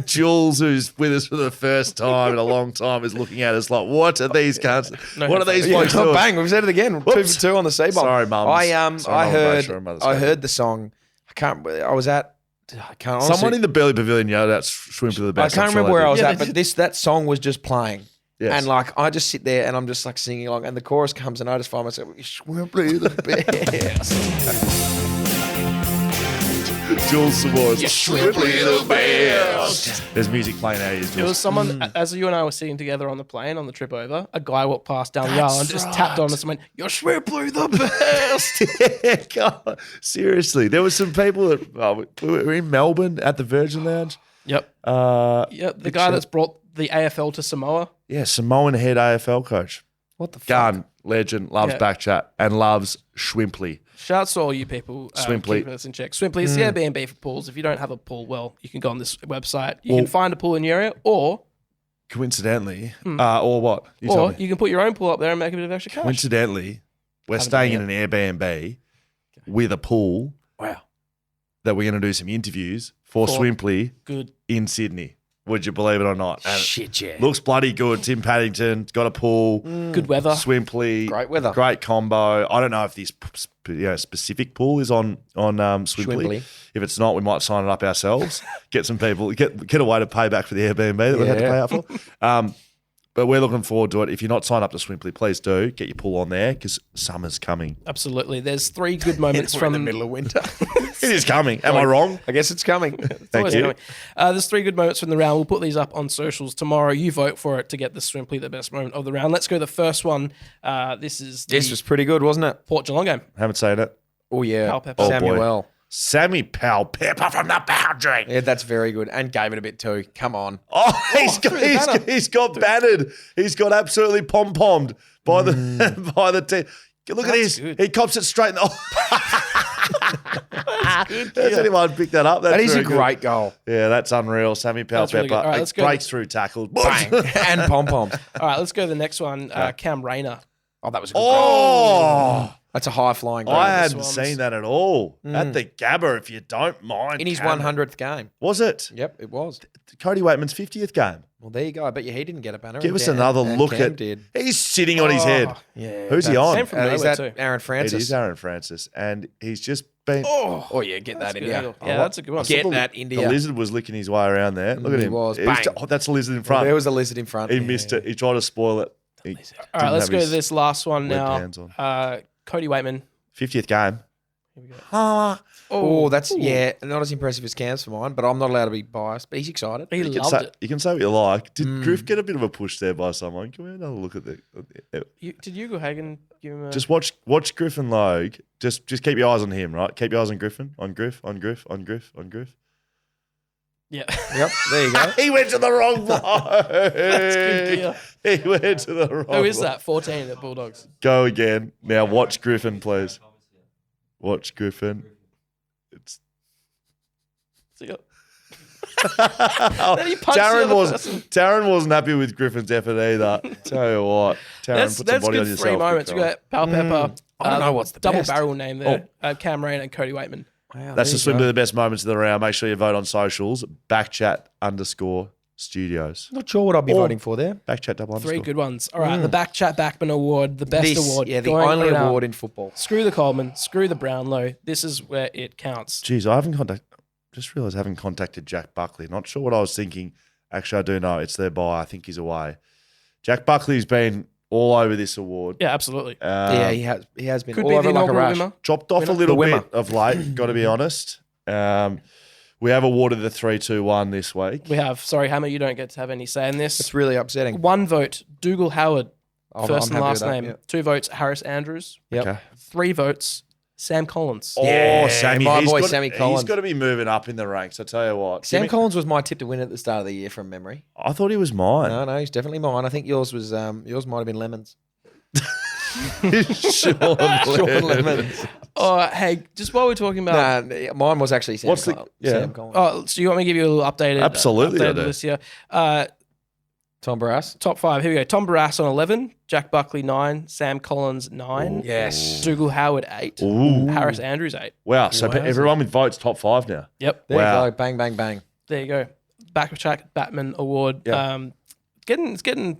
Jules, who's with us for the first time in a long time, is looking at us like, "What are these cunts? What are these blokes doing?" Bang! We've said it again. Whoops. 2 for 2 on the C-bomb. Sorry, mums. Sorry, I Mum heard. Brayshaw and Mother's I Day. heard the song. I can't honestly, Someone in the Burley Pavilion yelled out "Swimply of the I best." can't I'm sure remember where they I was did. at, but that song was just playing. Yes. And like I just sit there and I'm just like singing along, and the chorus comes and I just find myself Swimply the best. Jules Savoy. Swimply the best. There's music playing out of his It Jules. was someone, as you and I were sitting together on the plane on the trip over, a guy walked past down the aisle and just tapped on us and went, "You're Swimply the best." Yeah, God, seriously, there were some people that we were in Melbourne at the Virgin Lounge. Yep. Yep, The guy that's brought the AFL to Samoa. Yeah, Samoan head AFL coach. What the fuck? Gun, legend, loves Yeah. BackChat and loves Swimply. Shouts to all you people Swimply. keeping us in check. Swimply is the Airbnb for pools. If you don't have a pool, well, you can go on this website. You can find a pool in your area, or Coincidentally, or what? You tell me. you can put your own pool up there and make a bit of extra cash. Coincidentally, we're Haven't staying done in an Airbnb with a pool Wow. that we're going to do some interviews for For- Swimply Good. in Sydney. Would you believe it or not? And Shit, yeah. looks bloody good. Tim Paddington got a pool. Good weather. Swimply, Great weather. great combo. I don't know if this specific pool is on Swimply. Swimply. If it's not, we might sign it up ourselves. Get some people, get a way to pay back for the Airbnb that we had to pay out for. But we're looking forward to it. If you're not signed up to Swimply, please do get your pool on there because summer's coming. Absolutely. There's 3 good moments We're from in the middle of winter. It is coming. Am I wrong? I guess it's coming. Thank Always you. annoying. There's 3 good moments from the round. We'll put these up on socials tomorrow. You vote for it to get the Swimply the best moment of the round. Let's go to the first one. This is the This was pretty good, wasn't it? Port Geelong game. Haven't seen it. Oh yeah, Pal Pepper. Oh, boy. Samuel. Sammy Powell Pepper from the boundary. Yeah, that's very good, and gave it a bit too. Come on. Oh, he's threw the banner. he's got battered. He's got absolutely pom-pommed by the by the team. Look at this. good. He cops it straight in the. Has anyone picked that up? That's That is a very good. great goal. Yeah, that's unreal. Sammy Powell That's really Pepper. good. All right, let's go. Breaks through tackle. Bang. And pom pom. All right, let's go to the next one. Cam Rayner. Oh, that was a good goal. Oh, That's a high flying goal. I hadn't Swans. seen that at all. At the Gabba, if you don't mind. In his Cam. 100th game. Was it? Yep, it was. Cody Waitman's 50th game. Well, there you go. I bet you he didn't get a banner. Give and us Cam- another and look Cam at. Did. He's sitting on his head. Yeah. Who's he on? Came from Is nowhere that too. Aaron It Francis? is Aaron Francis, and he's just been. Oh, yeah, get that Good India. angle. Yeah, that's a good one. Get that The India. lizard was licking his way around there. Look at He him. was. He's Bang. oh, that's a lizard in front. There was a lizard in front. He Yeah. missed it. He tried to spoil it. He All right, didn't let's have go to his this last one wet now. pants on. Cody Waitman. 50th game. Here we go. Oh, that's not as impressive as Cam's for mine, but I'm not allowed to be biased. But he's excited. He You can, loved say, it. you can say what you like. Did Griff get a bit of a push there by someone? Can we have another look at the? Did Hugo Hagen give him a... Just watch Griffin Logue. Just keep your eyes on him, right? Keep your eyes on Griffin. On Griff. Yeah. Yep, there you go. He went to the wrong bloke. That's good gear. He went to the wrong. Who is bloke. that? 14 at Bulldogs. Go again. Now watch Griffin, please. Watch Griffin. It's So you punched the Darren other wasn't. Darren wasn't happy with Griffin's effort either. Tell you what, Darren, That's put some body on good yourself. 3 moments. We got Pal Pepper. I don't know what's the double best. barrel name there. Cam Rayner and Cody Waitman. Wow, That's there the you Swimply go. the best moments of the round. Make sure you vote on socials. BackChat_studios. Not sure what I'll be voting for there. BackChat double 3 underscore. good ones. All right, the BackChat Backman Award, the best award. Yeah, the going only around. award in football. Screw the Coleman, screw the Brownlow. This is where it counts. Jeez, I haven't just realised I haven't contacted Jack Buckley. Not sure what I was thinking. Actually, I do know it's their buy. I think he's away. Jack Buckley's been all over this award. Yeah, absolutely. Yeah, he has been Could all be over the like a inaugural rash. winner. Dropped off a Winner. little The winner. bit of late, got to be honest. We have awarded the 3-2-1 this week. We have. Sorry, Hammer, you don't get to have any say in this. It's really upsetting. 1 vote, Dougal Howard, I'm first and happy last with that, name. yeah. 2 votes, Harris Andrews. Yep. Okay. 3 votes, Sam Collins. Oh, Sammy. my he's boy got- Sammy Collins. He's got to be moving up in the ranks. I tell you what. Sam Collins was my tip to win at the start of the year from memory. I thought he was mine. No, he's definitely mine. I think yours was yours might have been Lemons. Sean Sean Lemons. Oh, hey, just while we're talking about. Nah, mine was actually Sam What's the- Collins. yeah. Sam Collins. Oh, so you want me to give you a little updated? Absolutely, I updated do. list here. Tom Barras. Top 5. Here we go. Tom Barras on 11. Jack Buckley 9. Sam Collins 9. Yes. Dougal Howard 8. Ooh. Harris Andrews 8. Wow. So everyone with votes top 5 now. Yep. There Wow. you go. Bang, bang, bang. There you go. BackChat Batman Award. Yeah. It's getting,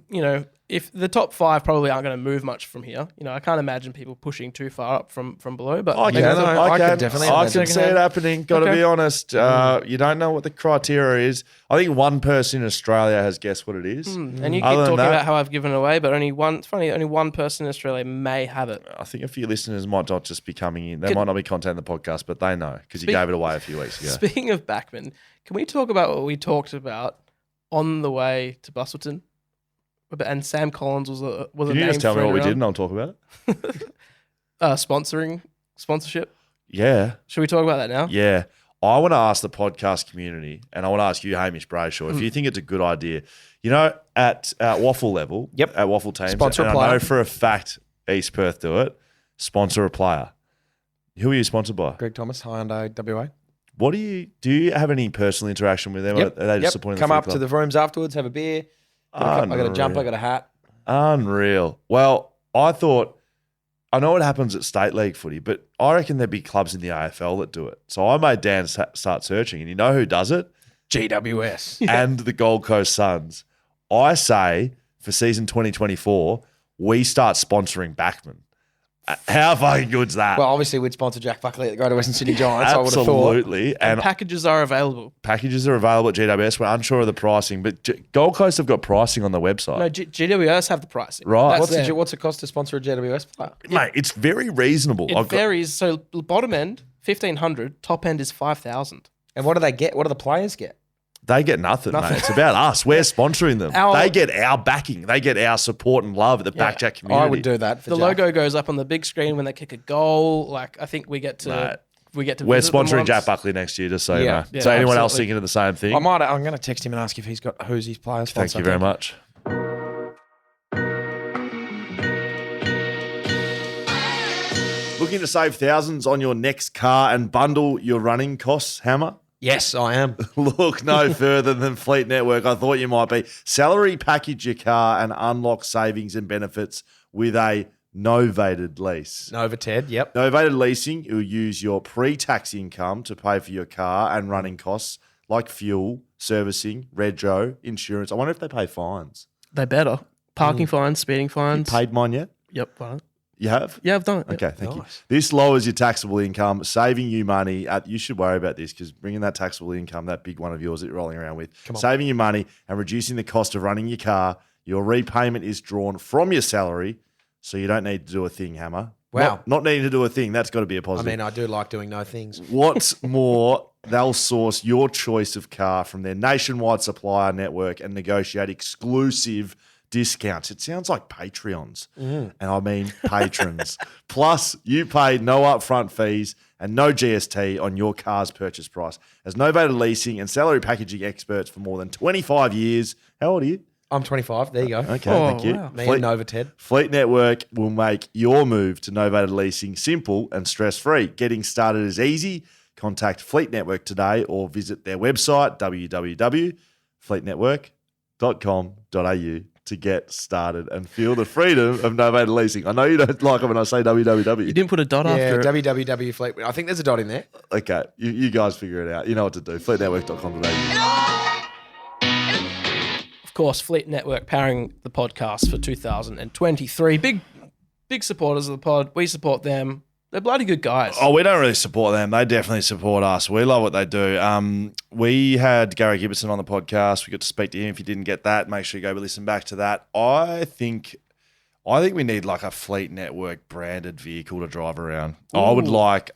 if the top 5 probably aren't going to move much from here. I can't imagine people pushing too far up from below. But I maybe can, the- I I could definitely can imagine. see it happening. Got to Okay. be honest. You don't know what the criteria is. I think one person in Australia has guessed what it is. And you keep Other than talking that- about how I've given it away, but only one. It's funny. Only one person in Australia may have it. I think a few listeners might not just be coming in. They Can- might not be content in the podcast, but they know because you Speak- gave it away a few weeks ago. Speaking of Backman, can we talk about what we talked about on the way to Bustleton? And Sam Collins was a Can you name just tell me thrown what we did around? and I'll talk about it? Sponsorship. Yeah. Should we talk about that now? Yeah. I want to ask the podcast community, and I want to ask you, Hamish Brayshaw, if you think it's a good idea. At waffle level, at waffle teams, Sponsor and a player. I know for a fact East Perth do it, sponsor a player. Who are you sponsored by? Greg Thomas, Hyundai WA. What do you have any personal interaction with them? Yep. Are they just Yep. supporting Come the up to the rooms afterwards, have a beer. I got a jumper, I got a hat. Unreal. Well, I know it happens at state league footy, but I reckon there'd be clubs in the AFL that do it. So I made Dan start searching, and you know who does it? GWS. And the Gold Coast Suns. I say for season 2024, we start sponsoring Backman. How fucking good's that? Well, obviously we'd sponsor Jack Buckley at the Greater Western Sydney Giants, I would have thought. Absolutely. And And packages are available. packages are available at GWS. We're unsure of the pricing, but Gold Coast have got pricing on their website. No, GWS have the pricing. Right. That's What's it cost to sponsor a GWS player? Mate, it's very reasonable. it varies. So bottom end, 1,500. Top end is 5,000. And what do they get? What do the players get? They get nothing, mate. It's about us. We're sponsoring them. They get our backing. They get our support and love at the BackChat community. I would do that for The Jack. logo goes up on the big screen when they kick a goal. Like I think we get to Mate. we get to. We're visit them sponsoring once. Jack Buckley next year, just so you Yeah. know. Yeah, So anyone else absolutely. thinking of the same thing? I'm going to text him and ask if who's his player sponsor. Thank you very much. Looking to save thousands on your next car and bundle your running costs, Hammer? Yes, I am. Look no further than Fleet Network. I thought you might be. Salary package your car and unlock savings and benefits with a novated lease. Novated, yep. Novated leasing, you'll use your pre-tax income to pay for your car and running costs like fuel, servicing, rego, insurance. I wonder if they pay fines. They better parking fines, speeding You fines. paid mine yet? Yep. Fine. You have? Yeah, I've done it. Okay, thank you. Nice. This lowers your taxable income, saving you money. You should worry about this because bringing that taxable income, that big one of yours that you're rolling around with, saving you money and reducing the cost of running your car. Your repayment is drawn from your salary, so you don't need to do a thing, Hammer. Wow. Not needing to do a thing. That's got to be a I positive. mean, I do like doing no things. What's more, they'll source your choice of car from their nationwide supplier network and negotiate exclusive discounts. It sounds like Patreons, and I mean patrons. Plus, you pay no upfront fees and no GST on your car's purchase price. As novated leasing and salary packaging experts for more than 25 years. How old are you? I'm 25. There you go. Okay, Oh, thank you. wow. Me and Novated. Fleet Network will make your move to novated leasing simple and stress-free. Getting started is easy. Contact Fleet Network today or visit their website, www.fleetnetwork.com.au to get started and feel the freedom of novated leasing. I know you don't like it when I say You www. didn't put a dot Yeah, after it. www Fleet. I think there's a dot in there. Okay, you guys figure it out. You know what to do. Fleetnetwork.com.au. Of course, Fleet Network powering the podcast for 2023. Big supporters of the pod. We support them. They're bloody good guys. Oh, we don't really support them. They definitely support us. We love what they do. We had Gary Gibbison on the podcast. We got to speak to him. If you didn't get that, make sure you go listen back to that. I think we need like a Fleet Network branded vehicle to drive around. I would like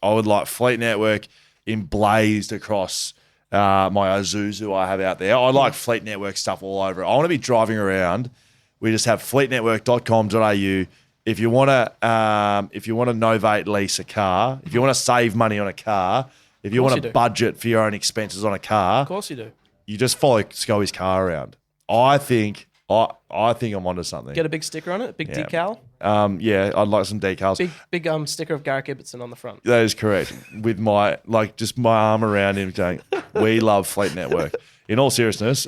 Fleet Network emblazed across my Isuzu I have out there. I like Fleet Network stuff all over it. I want to be driving around. We just have fleetnetwork.com.au if you want to novate lease a car, if you want to save money on a car, if you course want you to do. budget for your own expenses on a car, Of course you do. you just follow Scully's car around. I think I'm onto something. Get a big sticker on it, a big Yeah. decal. Yeah, I'd like some decals. Big sticker of Garrick Ibbotson on the front. That is correct. With my just my arm around him, going, "We love Fleet Network." In all seriousness,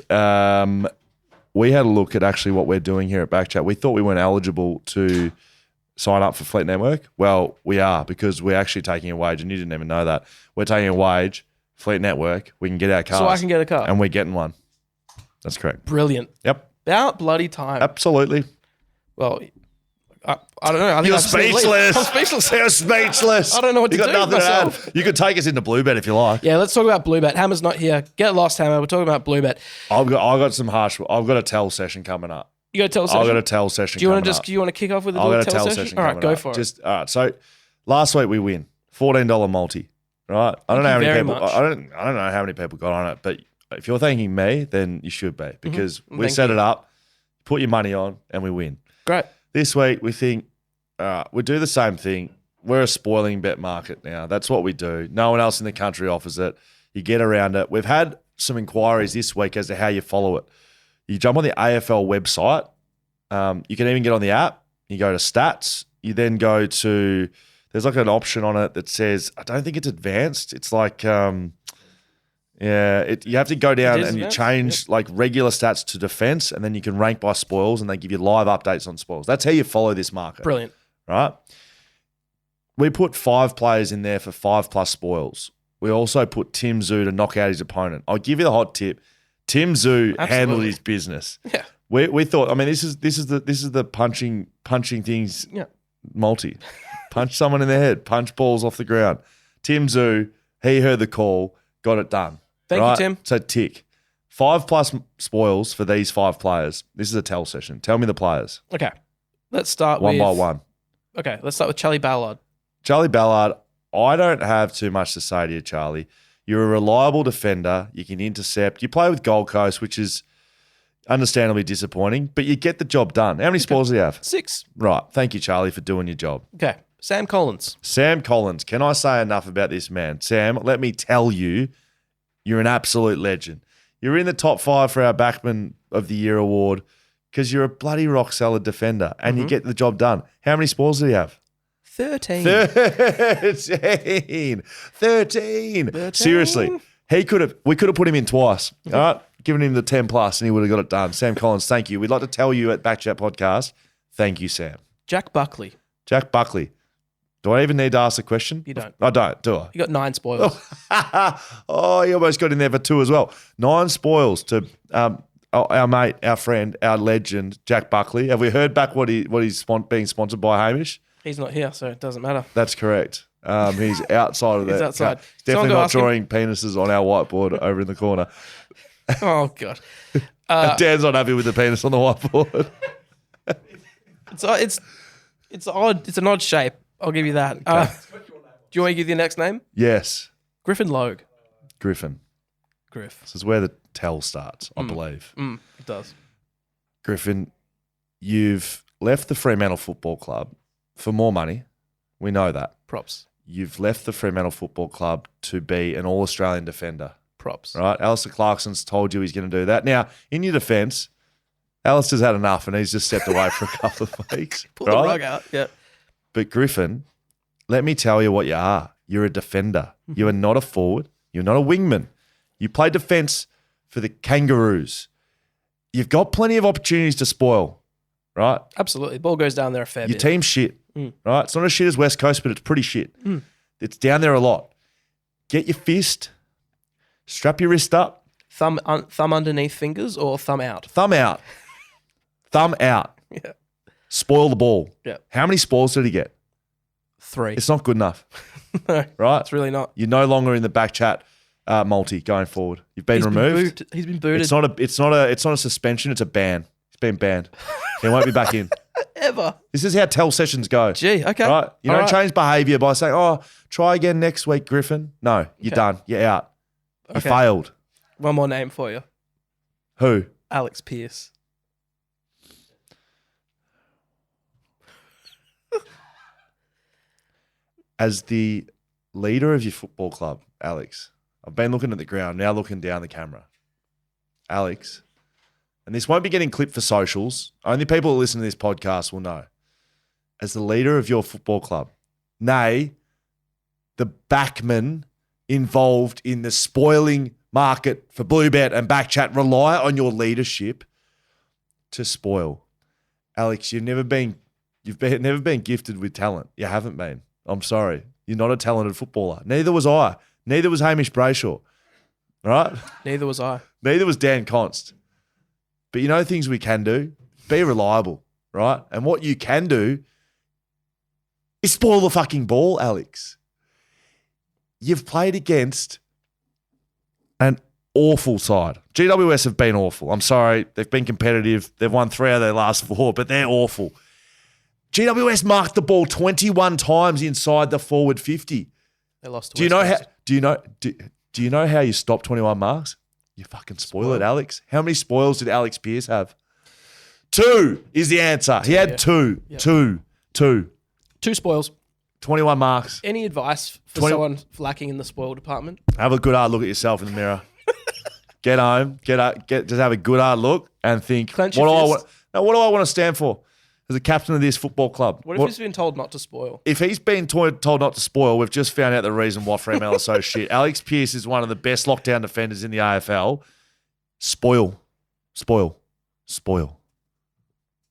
we had a look at actually what we're doing here at BackChat. We thought we weren't eligible to sign up for Fleet Network. Well, we are, because we're actually taking a wage, and you didn't even know that. We're taking a wage. Fleet Network. We can get our cars. So I can get a car. and we're getting one. That's correct. Brilliant. Yep. About bloody time. Absolutely. Well, I don't know. I think You're I just need to leave. speechless. I'm speechless. You're speechless. I don't know what you to got do nothing myself. to add. You could take us into BlueBet if you like. Yeah, let's talk about BlueBet. Hammer's not here. Get lost, Hammer. We're talking about BlueBet. I've got some harsh. I've got a tell session coming up. You got to tell us. I've got a tell session. Do you want coming to up. do you want to kick off with a I've little got a tell tell session? session. All right, coming go up. for it. All right. So last week we win $14 multi. Right. I don't know how Thank you many very people. much. I don't know how many people got on it, but if you're thanking me, then you should be, because we Thank set you. it up, put your money on, and we win. Great. This week we think we do the same thing. We're a spoiling bet market now. That's what we do. No one else in the country offers it. You get around it. We've had some inquiries this week as to how you follow it. You jump on the AFL website. You can even get on the app. You go to stats. You then go to, there's like an option on it that says, I don't think it's advanced. It's like, you have to go down is and you advanced, change like regular stats to defense, and then you can rank by spoils, and they give you live updates on spoils. That's how you follow this market. Brilliant. Right? We put 5 players in there for 5+ spoils. We also put Tim Zoo to knock out his opponent. I'll give you the hot tip. Tim Zoo handled Absolutely. his business. Yeah. We thought, I mean, this is the punching things Yeah. multi. Punch someone in the head, punch balls off the ground. Tim Zoo, he heard the call, got it done. Thank you, Tim. So tick. 5+ spoils for these 5 players. This is a tell session. Tell me the players. Okay. Let's start One with by one. Okay, let's start with Charlie Ballard. Charlie Ballard, I don't have too much to say to you, Charlie. You're a reliable defender. You can intercept. You play with Gold Coast, which is understandably disappointing, but you get the job done. How many spoils do you have? 6. Right. Thank you, Charlie, for doing your job. Okay. Sam Collins. Sam Collins. Can I say enough about this man? Sam, let me tell you, you're an absolute legend. You're in the top 5 for our Backman of the Year award because you're a bloody rock solid defender and you get the job done. How many spoils do you have? 13. 13. Seriously, we could have put him in twice. All right, given him the 10+ and he would have got it done. Sam Collins, thank you. We'd like to tell you at BackChat Podcast, thank you, Sam. Jack Buckley. Jack Buckley. Do I even need to ask a question? You don't. I don't, do I? You got 9 spoils. Oh, you almost got in there for 2 as well. 9 spoils to our mate, our friend, our legend, Jack Buckley. Have we heard back what he's being sponsored by, Hamish? He's not here, so it doesn't matter. That's correct. He's outside of that. He's outside. He's Someone definitely go not ask him. drawing penises on our whiteboard over in the corner. Oh, God. Dan's not happy with the penis on the whiteboard. It's odd. It's an odd shape. I'll give you that. Do you want to give your next name? Yes, Griffin Logue. Griffin. Griff. This is where the tell starts, I believe. It does. Griffin, you've left the Fremantle Football Club for more money. We know that. Props. You've left the Fremantle Football Club to be an All-Australian defender, Props. right? Alistair Clarkson's told you he's going to do that. Now, in your defence, Alistair's had enough and he's just stepped away for a couple of weeks. Pull the rug out. Yeah. But Griffin, let me tell you what you are. You're a defender. You are not a forward. You're not a wingman. You play defence for the Kangaroos. You've got plenty of opportunities to spoil, right? Absolutely. Ball goes down there a fair Your bit. team's shit, right? It's not as shit as West Coast, but it's pretty shit. It's down there a lot. Get your fist, strap your wrist up, Thumb underneath fingers or thumb out? thumb out. Thumb out. Yeah. Spoil the ball. Yeah. How many spoils did he get? 3. It's not good enough, No, right? it's really not. You're no longer in the BackChat multi going forward. You've been removed. He's been booted. It's not a suspension. It's a ban. He's been banned. He won't be back in. Ever. This is how tell sessions go. Gee, okay. Right? You All don't right. change behaviour by saying, "Oh, try again next week, Griffin." No, you're Okay. done. You're out. You Okay. failed. One more name for you. Who? Alex Pearce. as the leader of your football club, Alex, I've been looking at the ground, now looking down the camera. Alex, and this won't be getting clipped for socials. Only people who listen to this podcast will know. As the leader of your football club, nay, the backman involved in the spoiling market for BlueBet and BackChat rely on your leadership to spoil. Alex, you've never been gifted with talent. You haven't been. I'm sorry. You're not a talented footballer. Neither was I. Neither was Hamish Brayshaw. Right? Neither was I. Neither was Dan Const. But you know things we can do? Be reliable, right? And what you can do is spoil the fucking ball, Alex. You've played against an awful side. GWS have been awful. I'm sorry. They've been competitive. They've won 3 out of their last 4, but they're awful. GWS marked the ball 21 times inside the forward 50. They lost to Do you know West how? Coast. Do you know how you stop 21 marks? You fucking spoil it, Alex. How many spoils did Alex Pearce have? 2 is the answer. He had 2. Yep. 2. 2 spoils. 21 marks. Any advice for 20 someone lacking in the spoil department? Have a good hard look at yourself in the mirror. Get home. Just have a good hard look and think. Clench What do your I fist. want? Now, what do I want to stand for as a captain of this football club? What if he's been told not to spoil? If he's been told not to spoil, we've just found out the reason why Fremantle is so shit. Alex Pearce is one of the best lockdown defenders in the AFL. Spoil.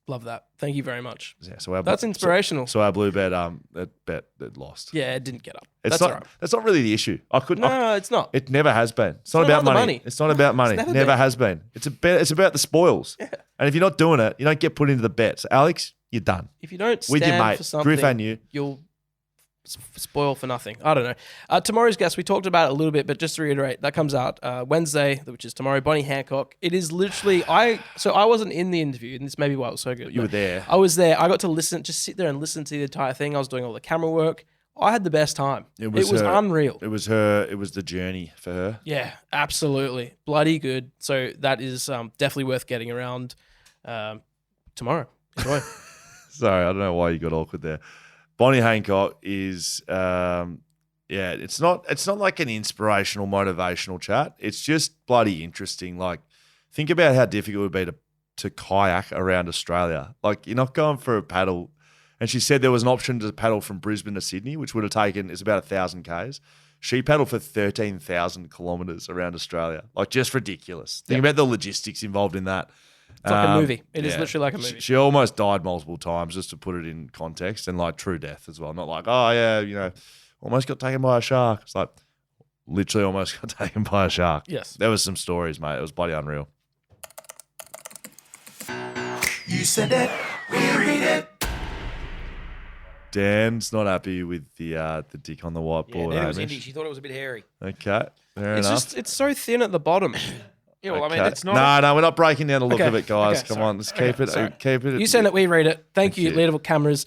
Love that. Thank you very much. Yeah, so That's inspirational. So our blue bet, that lost. Yeah, it didn't get up. It's That's not. all right. That's not really the issue. No, it's not. It never has been. It's not not about about the money. money. It's not about money. never Never been. has been. It's about the spoils. Yeah. And if you're not doing it, you don't get put into the bets. Alex, you're done. If you don't With your stand mate, for something, Griff and you. you'll spoil for nothing. I don't know. Tomorrow's guest, we talked about it a little bit, but just to reiterate, that comes out Wednesday, which is tomorrow. Bonnie Hancock. It is literally I wasn't in the interview, and this may be why it was so good. You were there. I was there. I got to just sit there and listen to the entire thing. I was doing all the camera work. I had the best time. It was unreal. It was her. It was the journey for her. Yeah, absolutely. Bloody good. So that is definitely worth getting around tomorrow. Enjoy. Sorry, I don't know why you got awkward there. Bonnie Hancock is, it's not like an inspirational, motivational chat. It's just bloody interesting. Like, think about how difficult it would be to kayak around Australia. Like, you're not going for a paddle. And she said there was an option to paddle from Brisbane to Sydney, which would have taken, it's about 1,000 Ks. She paddled for 13,000 kilometres around Australia. Like, just ridiculous. Think about the logistics involved in that. It's like a movie. It is literally like a movie. She almost died multiple times, just to put it in context, and like true death as well. Not like, oh yeah, almost got taken by a shark. It's like literally almost got taken by a shark. Yes. There was some stories, mate. It was bloody unreal. You said it, we read it. Dan's not happy with the dick on the whiteboard. Yeah, it was Hamish. Indy. She thought it was a bit hairy. Okay, fair It's enough. just it's so thin at the bottom. Yeah, well, I mean, Okay. it's not. No, we're not breaking down the look Okay, of it, guys. okay, Come sorry. on, let's keep it. sorry. Keep it. You send it, we read it. Thank you, you. Leadable Cameras,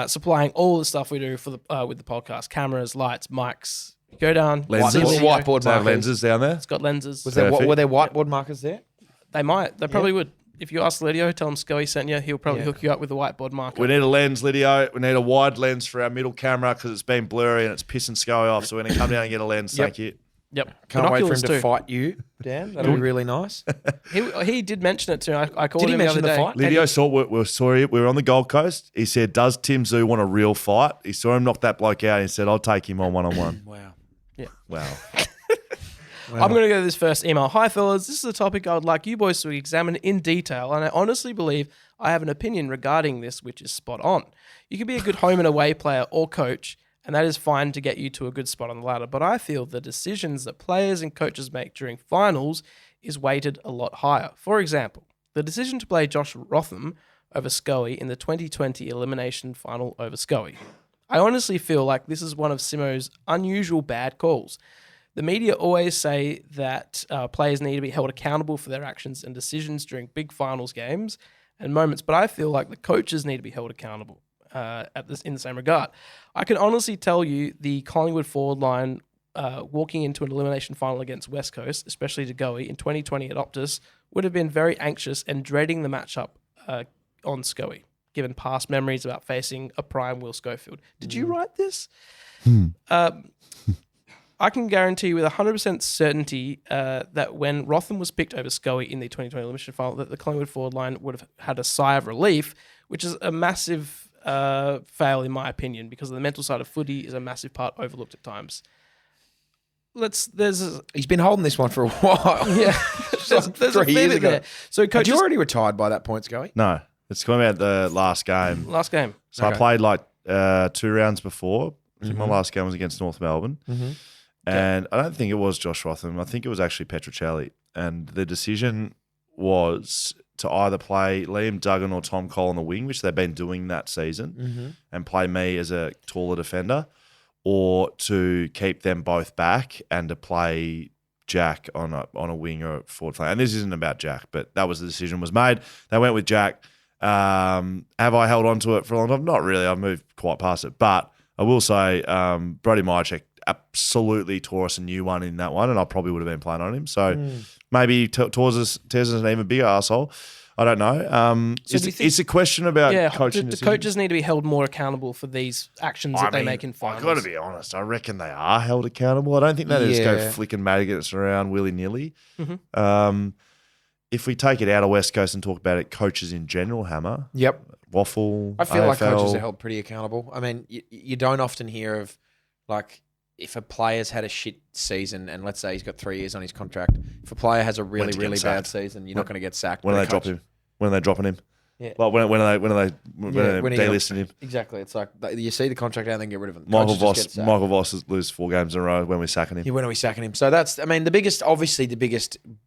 supplying all the stuff we do for the with the podcast: cameras, lights, mics. Go down. Lenses? see Leo. Whiteboard Does it have markers. lenses down there? It's got lenses. Were there whiteboard markers there? They might. They probably would. If you ask Lydio, tell him Scully sent you. He'll probably hook you up with a whiteboard marker. We need a lens, Lydio. We need a wide lens for our middle camera because it's been blurry and it's pissing Scully off. So we're going to come down and get a lens. Yep. Thank you. Yep. Can't wait for him Binoculars to too. fight you, Dan. That'll be really nice. He did mention it too. I called Did he him the mention other the day. fight? Lydio saw we were on the Gold Coast. He said, "Does Tim Zoo want a real fight?" He saw him knock that bloke out. And he said, "I'll take him on one-on-one." Wow. Wow. I'm going to go to this first email. Hi, fellas. This is a topic I would like you boys to examine in detail, and I honestly believe I have an opinion regarding this, which is spot on. You can be a good home and away player or coach, and that is fine to get you to a good spot on the ladder, but I feel the decisions that players and coaches make during finals is weighted a lot higher. For example, the decision to play Josh Rotham over Scully in the 2020 elimination final over Scully. I honestly feel like this is one of Simo's unusual bad calls. The media always say that players need to be held accountable for their actions and decisions during big finals games and moments, but I feel like the coaches need to be held accountable in the same regard. I can honestly tell you the Collingwood forward line walking into an elimination final against West Coast, especially to Goey in 2020 at Optus, would have been very anxious and dreading the matchup on Scully. given past memories about facing a prime Will Schofield. Did you write this? I can guarantee with 100% certainty that when Rotham was picked over Scully in the 2020 elimination final, that the Collingwood forward line would have had a sigh of relief, which is a massive fail in my opinion, because the mental side of footy is a massive part overlooked at times. He's been holding this one for a while. Yeah, there's a 3 fair years bit ago. there. So Had you already retired by that point, Scully? No, it's coming about the last game. last game. So I played like 2 rounds before. I think my Mm-hmm. last game was against North Melbourne. And I don't think it was Josh Rotham. I think it was actually Petruccelli. And the decision was to either play Liam Duggan or Tom Cole on the wing, which they've been doing that season, and play me as a taller defender, or to keep them both back and to play Jack on a wing or a forward flank. And this isn't about Jack, but that was the decision was made. They went with Jack. Have I held on to it for a long time? Not really. I've moved quite past it. But I will say Brody Myercheck absolutely tore us a new one in that one, and I probably would have been playing on him. So maybe tears us an even bigger arsehole. I don't know. So do you think- it's a question about coaching the decisions. coaches need to be held more accountable for these actions that they make in finals. I've got to be honest. I reckon they are held accountable. I don't think they just go Yeah. flicking maggots around willy-nilly. Mm-hmm. If we take it out of West Coast and talk about it, coaches in general, Hammer, Yep. Waffle, I feel like AFL. coaches are held pretty accountable. I mean, you don't often hear of, like, if a player's had a shit season and let's say he's got 3 years on his contract, if a player has a really, When's he really getting bad sacked? season, you're not going to get sacked. When But are a they drop coach- him? When are they dropping him? Yeah. Like when are they when he delisting him? Exactly. It's like you see the contract out and then get rid of him. Michael Coaches just get sacked. Voss lose 4 games in a row when we're sacking him. Yeah, when are we sacking him? So that's, I mean, the biggest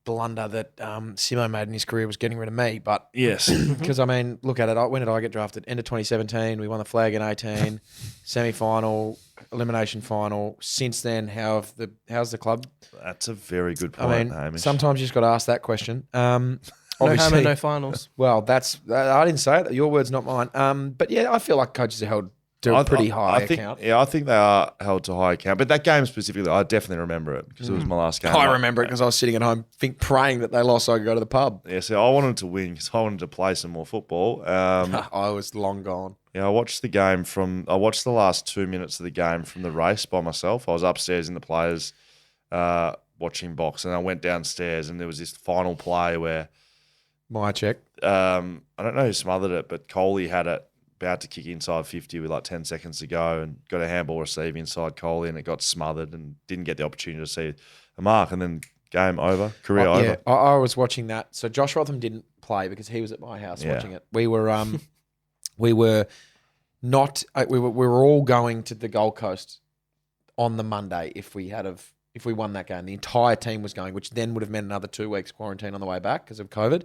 blunder that Simo made in his career was getting rid of me. But Yes. because, I mean, look at it. When did I get drafted? End of 2017. We won the flag in 18, semi-final, elimination final. Since then, how's the club? That's a very good point, I mean, Hamish. sometimes you just got to ask that question. No Obviously, hammer, no finals. well, I didn't say it. Your words, not mine. But yeah, I feel like coaches are held to a pretty high I think, account. Yeah, I think they are held to high account. But that game specifically, I definitely remember it because it was my last game. I remember it because I was sitting at home praying that they lost so I could go to the pub. Yeah, so I wanted to win because I wanted to play some more football. I was long gone. Yeah, I watched the last 2 minutes of the game from the race by myself. I was upstairs in the players watching box, and I went downstairs, and there was this final play where My check. I don't know who smothered it, but Coley had it about to kick inside 50 with like 10 seconds to go and got a handball receive inside Coley, and it got smothered and didn't get the opportunity to see a mark, and then game over, career over. Yeah, I was watching that. So Josh Rotham didn't play because he was at my house Yeah. watching it. We were we were all going to the Gold Coast on the Monday if we won that game. The entire team was going, which then would have meant another 2 weeks quarantine on the way back because of COVID.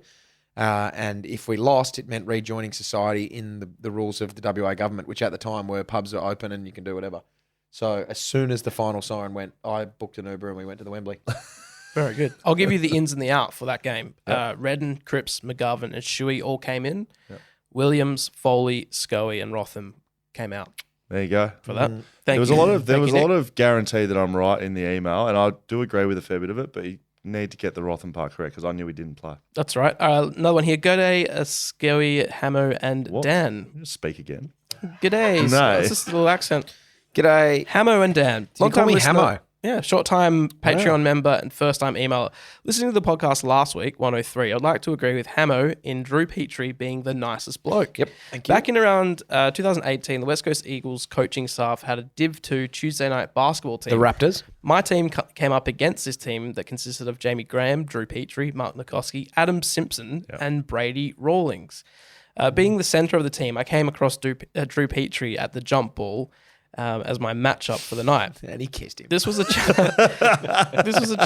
And if we lost, it meant rejoining society in the rules of the WA government, which at the time were pubs are open and you can do whatever. So as soon as the final siren went, I booked an Uber and we went to the Wembley. Very good. I'll give you the ins and the out for that game. Redden, Cripps, McGovern, and Shuey all came in. Yep. Williams, Foley, Scully, and Rotham came out There you go. for that. Mm. Thank There was you. a lot of Thank you, Nick. of guarantee that I'm right in the email, and I do agree with a fair bit of it, but you need to get the Rotham part correct because I knew he didn't play. That's right. Another one here. G'day, Scully, Hamo, and What? Dan. Just speak again. G'day. No. It's just a little accent. G'day. Hamo and Dan. You call me Hamo? Yeah, short-time Patreon member and first-time emailer. Listening to the podcast last week, 103, I'd like to agree with Hamo in Drew Petrie being the nicest bloke. Yep, thank you. Back in around 2018, the West Coast Eagles coaching staff had a Div 2 Tuesday night basketball team. The Raptors. My team came up against this team that consisted of Jamie Graham, Drew Petrie, Mark Nikoski, Adam Simpson, and Brady Rawlings. Being the centre of the team, I came across Drew Petrie at the jump ball as my matchup for the night. And he kissed him. This was a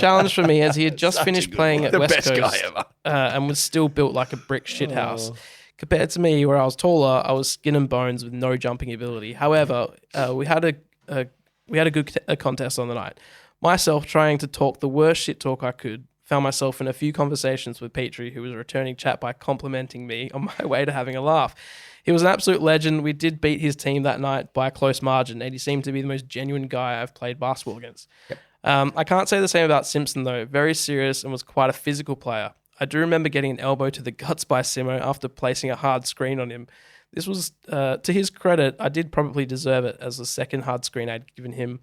challenge for me as he had just finished playing at West Coast and was still built like a brick shithouse. Compared to me, where I was taller, I was skin and bones with no jumping ability. However, we had a good contest on the night. Myself trying to talk the worst shit talk I could. Found myself in a few conversations with Petrie, who was returning chat by complimenting me on my way to having a laugh. He was an absolute legend. We did beat his team that night by a close margin, and he seemed to be the most genuine guy I've played basketball against. Yep. I can't say the same about Simpson, though. Very serious and was quite a physical player. I do remember getting an elbow to the guts by Simo after placing a hard screen on him. This was, to his credit, I did probably deserve it as the second hard screen I'd given him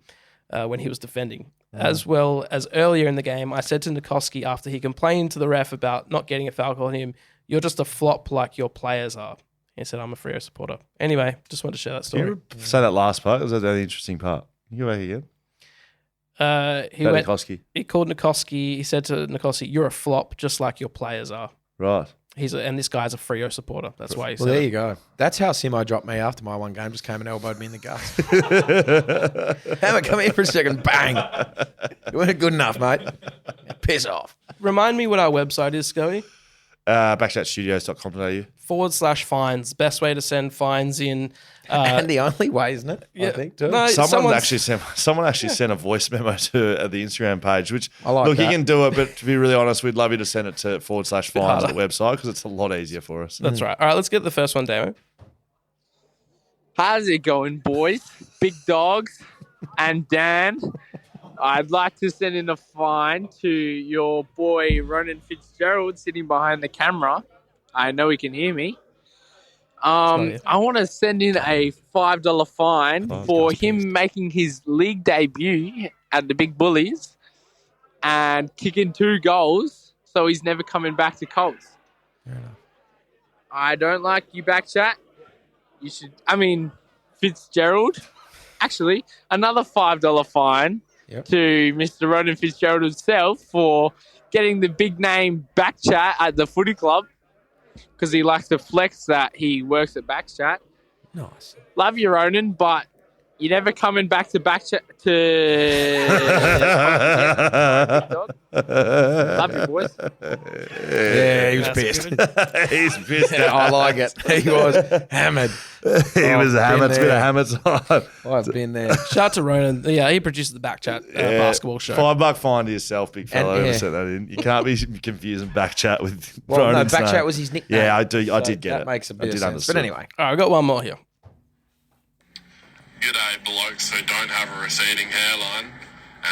when he was defending. As well as earlier in the game, I said to Nikoski after he complained to the ref about not getting a foul call on him, "You're just a flop like your players are." He said, "I'm a Freo supporter." Anyway, just wanted to share that story. Can you say that last part? Was that the interesting part? Can you go back again? Nikoski. He called Nikoski. He said to Nikoski, "You're a flop just like your players are." Right. And this guy's a Freo supporter. That's why he said Well, there it. you go. That's how Simo dropped me after my one game. Just came and elbowed me in the guts. Hammer, come here for a second. Bang. You weren't good enough, mate. Piss off. Remind me what our website is, Scully. BackChatStudios.com.au. /fines. Best way to send fines in. And the only way, isn't it? I think, too. No, Someone actually sent a voice memo to the Instagram page, which I like look, that. you can do it, but to be really honest, we'd love you to send it to /fines at the website because it's a lot easier for us. That's right. All right, let's get the first one, Damo. How's it going, boys? Big Dogs and Dan. I'd like to send in a fine to your boy Ronan Fitzgerald sitting behind the camera. I know he can hear me. I want to send in a $5 fine for him making his league debut at the Big Bullies and kicking 2 goals, so he's never coming back to Colts. I don't like you, BackChat. Fitzgerald. Actually, another $5 fine to Mr. Ronan Fitzgerald himself for getting the big name BackChat at the footy club because he likes to flex that he works at BackChat. Nice. Love you, Ronan, but you're never coming back to BackChat Love you, boys. Yeah, he was pissed. He's pissed. I like it. He was hammered. He was hammered. It's been a hammered time. I've been there. Shout out to Ronan. Yeah, he produces the BackChat basketball show. $5 fine to yourself, big fella. And, Whoever sent that in. You can't be confusing BackChat with Well, no, Ronan's BackChat name. was his nickname. Yeah, I did So get it. That makes a bit I of did sense. understand. But anyway. All right, I've got one more here. G'day, blokes who don't have a receding hairline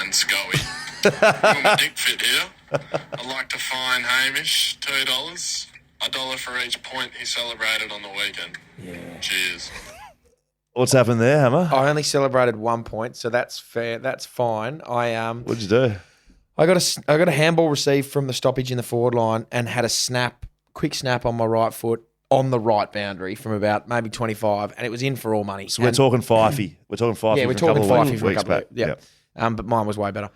and Scully. I'm Dick Fit here. I'd like to fine Hamish $2, $1 for each point he celebrated on the weekend. Yeah. Cheers. What's happened there, Hammer? I only celebrated 1 point, so that's fair. That's fine. What'd you do? I got a handball received from the stoppage in the forward line and had a quick snap on my right foot on the right boundary from about maybe 25, and it was in for all money. So we're talking Fifey. We're talking Fifey. Yeah, we're for a talking couple of Fifey for a weeks couple of back. weeks. Yeah. But mine was way better.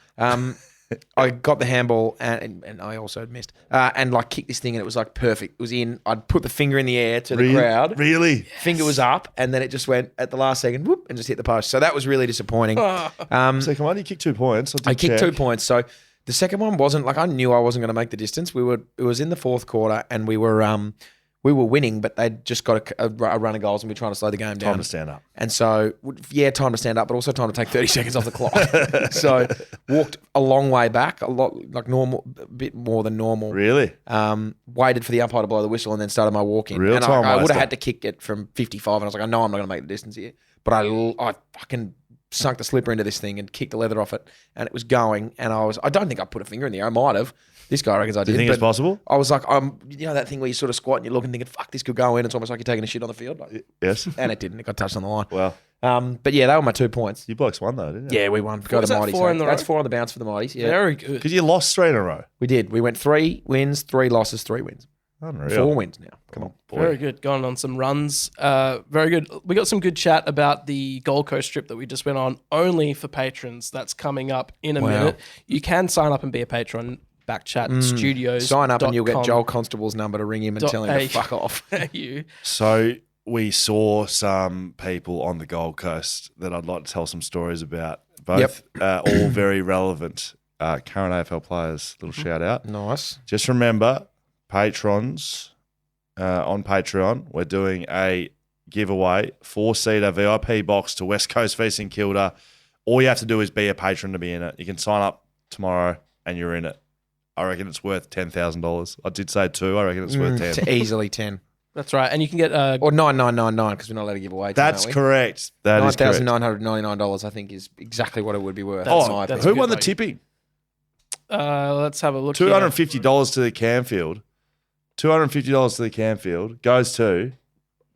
I got the handball and I also missed and like kicked this thing and it was like perfect. It was in. I'd put the finger in the air to the crowd. Really? Finger was up and then it just went at the last second whoop, and just hit the post. So that was really disappointing. So come on, you kicked 2 points. I kicked 2 points. So the second one wasn't like I knew I wasn't going to make the distance. It was in the fourth quarter and we were winning, but they'd just got a run of goals and we were trying to slow the game down. Time to stand up. And so, time to stand up, but also time to take 30 seconds off the clock. So, walked a long way back, a lot like normal, a bit more than normal. Really? Waited for the umpire to blow the whistle and then started my walk in. Real and time I would waster. have had to kick it from 55, and I was like, I know I'm not going to make the distance here. But I fucking sunk the slipper into this thing and kicked the leather off it, and it was going. And I don't think I put a finger in the air. I might have. This guy reckons I did. Do you think it's but possible? I was like, you know that thing where you sort of squat and you look and thinking, fuck, this could go in. It's almost like you're taking a shit on the field. Like, Yes. and it didn't. It got touched on the line. Well, but yeah, they were my 2 points. you blokes won though, didn't you? Yeah, we won. Go was to that, Mighties. 4 in the That's row? 4 on the bounce for the Mighties. Yeah, Very good. Because you lost 3 in a row. we did. We went 3 wins, 3 losses, 3 wins. Unreal. 4 wins now. Come on. Boy. Very good. Going on some runs. Very good. We got some good chat about the Gold Coast trip that we just went on only for patrons. That's coming up in a minute. You can sign up and be a patron. BackChat Studios. Sign up and you'll get Joel Constable's number to ring him and tell him to .au. fuck off. So we saw some people on the Gold Coast that I'd like to tell some stories about. Both all very relevant current AFL players. Little shout out. Nice. Just remember, patrons on Patreon, we're doing a giveaway 4-seater VIP box to West Coast v St Kilda. All you have to do is be a patron to be in it. You can sign up tomorrow and you're in it. I reckon it's worth $10,000. I did say 2. I reckon it's worth 10. To easily 10. That's right. And you can get Or 9,999 because we're not allowed to give away. That's correct. That is correct. $9,999 I think is exactly what it would be worth. That's who good won the value. tipping? Let's have a look. Here. $250 to the Camfield. $250 to the Camfield goes to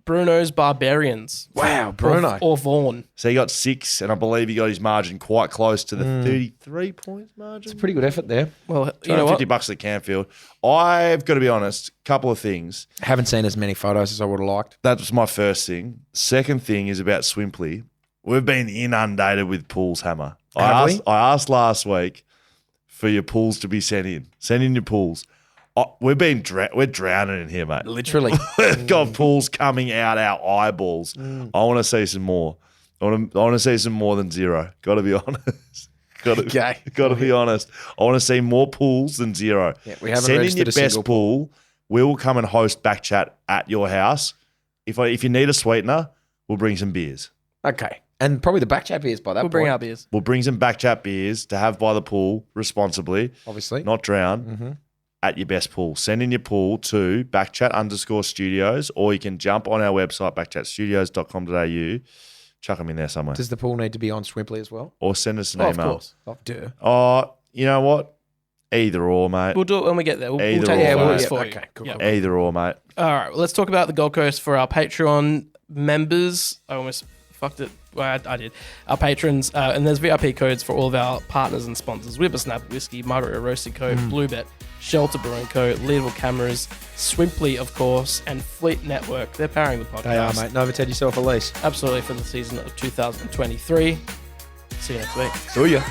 Bruno's Barbarians. Wow, Bruno. Or Vaughan. So he got 6, and I believe he got his margin quite close to the 33 points margin. It's a pretty good effort there. Well, you know what? $50 at Canfield. I've got to be honest, couple of things. Haven't seen as many photos as I would have liked. That was my first thing. Second thing is about Swimply. We've been inundated with pools, Hammer. I asked last week for your pools to be sent in. Send in your pools. We're drowning in here, mate. Literally. We've got pools coming out our eyeballs. I want to see some more. I want to see some more than 0. Got to be honest. Got to be honest. I want to see more pools than 0. Yeah, we haven't Send in your registered a best single pool. We will come and host BackChat at your house. If you need a sweetener, we'll bring some beers. Okay. And probably the BackChat beers by that We'll point. bring our beers. We'll bring some BackChat beers to have by the pool responsibly. Obviously. Not drown. At your best pool. Send in your pool to BackChat_studios, or you can jump on our website, backchatstudios.com.au. Chuck them in there somewhere. Does the pool need to be on Swimply as well? Or send us an Of email. course. Duh. You know what? Either or, mate. We'll do it when we get there. We'll take Either it or, for mate. you. Okay, cool. Yeah. Either or, mate. All right, well, let's talk about the Gold Coast for our Patreon members. I almost fucked it. Well, I did. Our patrons, and there's VIP codes for all of our partners and sponsors. Whippersnap Whisky, Margaret Roasting Co, BlueBet, Shelter Brewing Co, Leadable Cameras, Swimply, of course, and Fleet Network. They're powering the podcast. They are, mate. Novated yourself a lease. Absolutely, for the season of 2023. See you next week. See ya.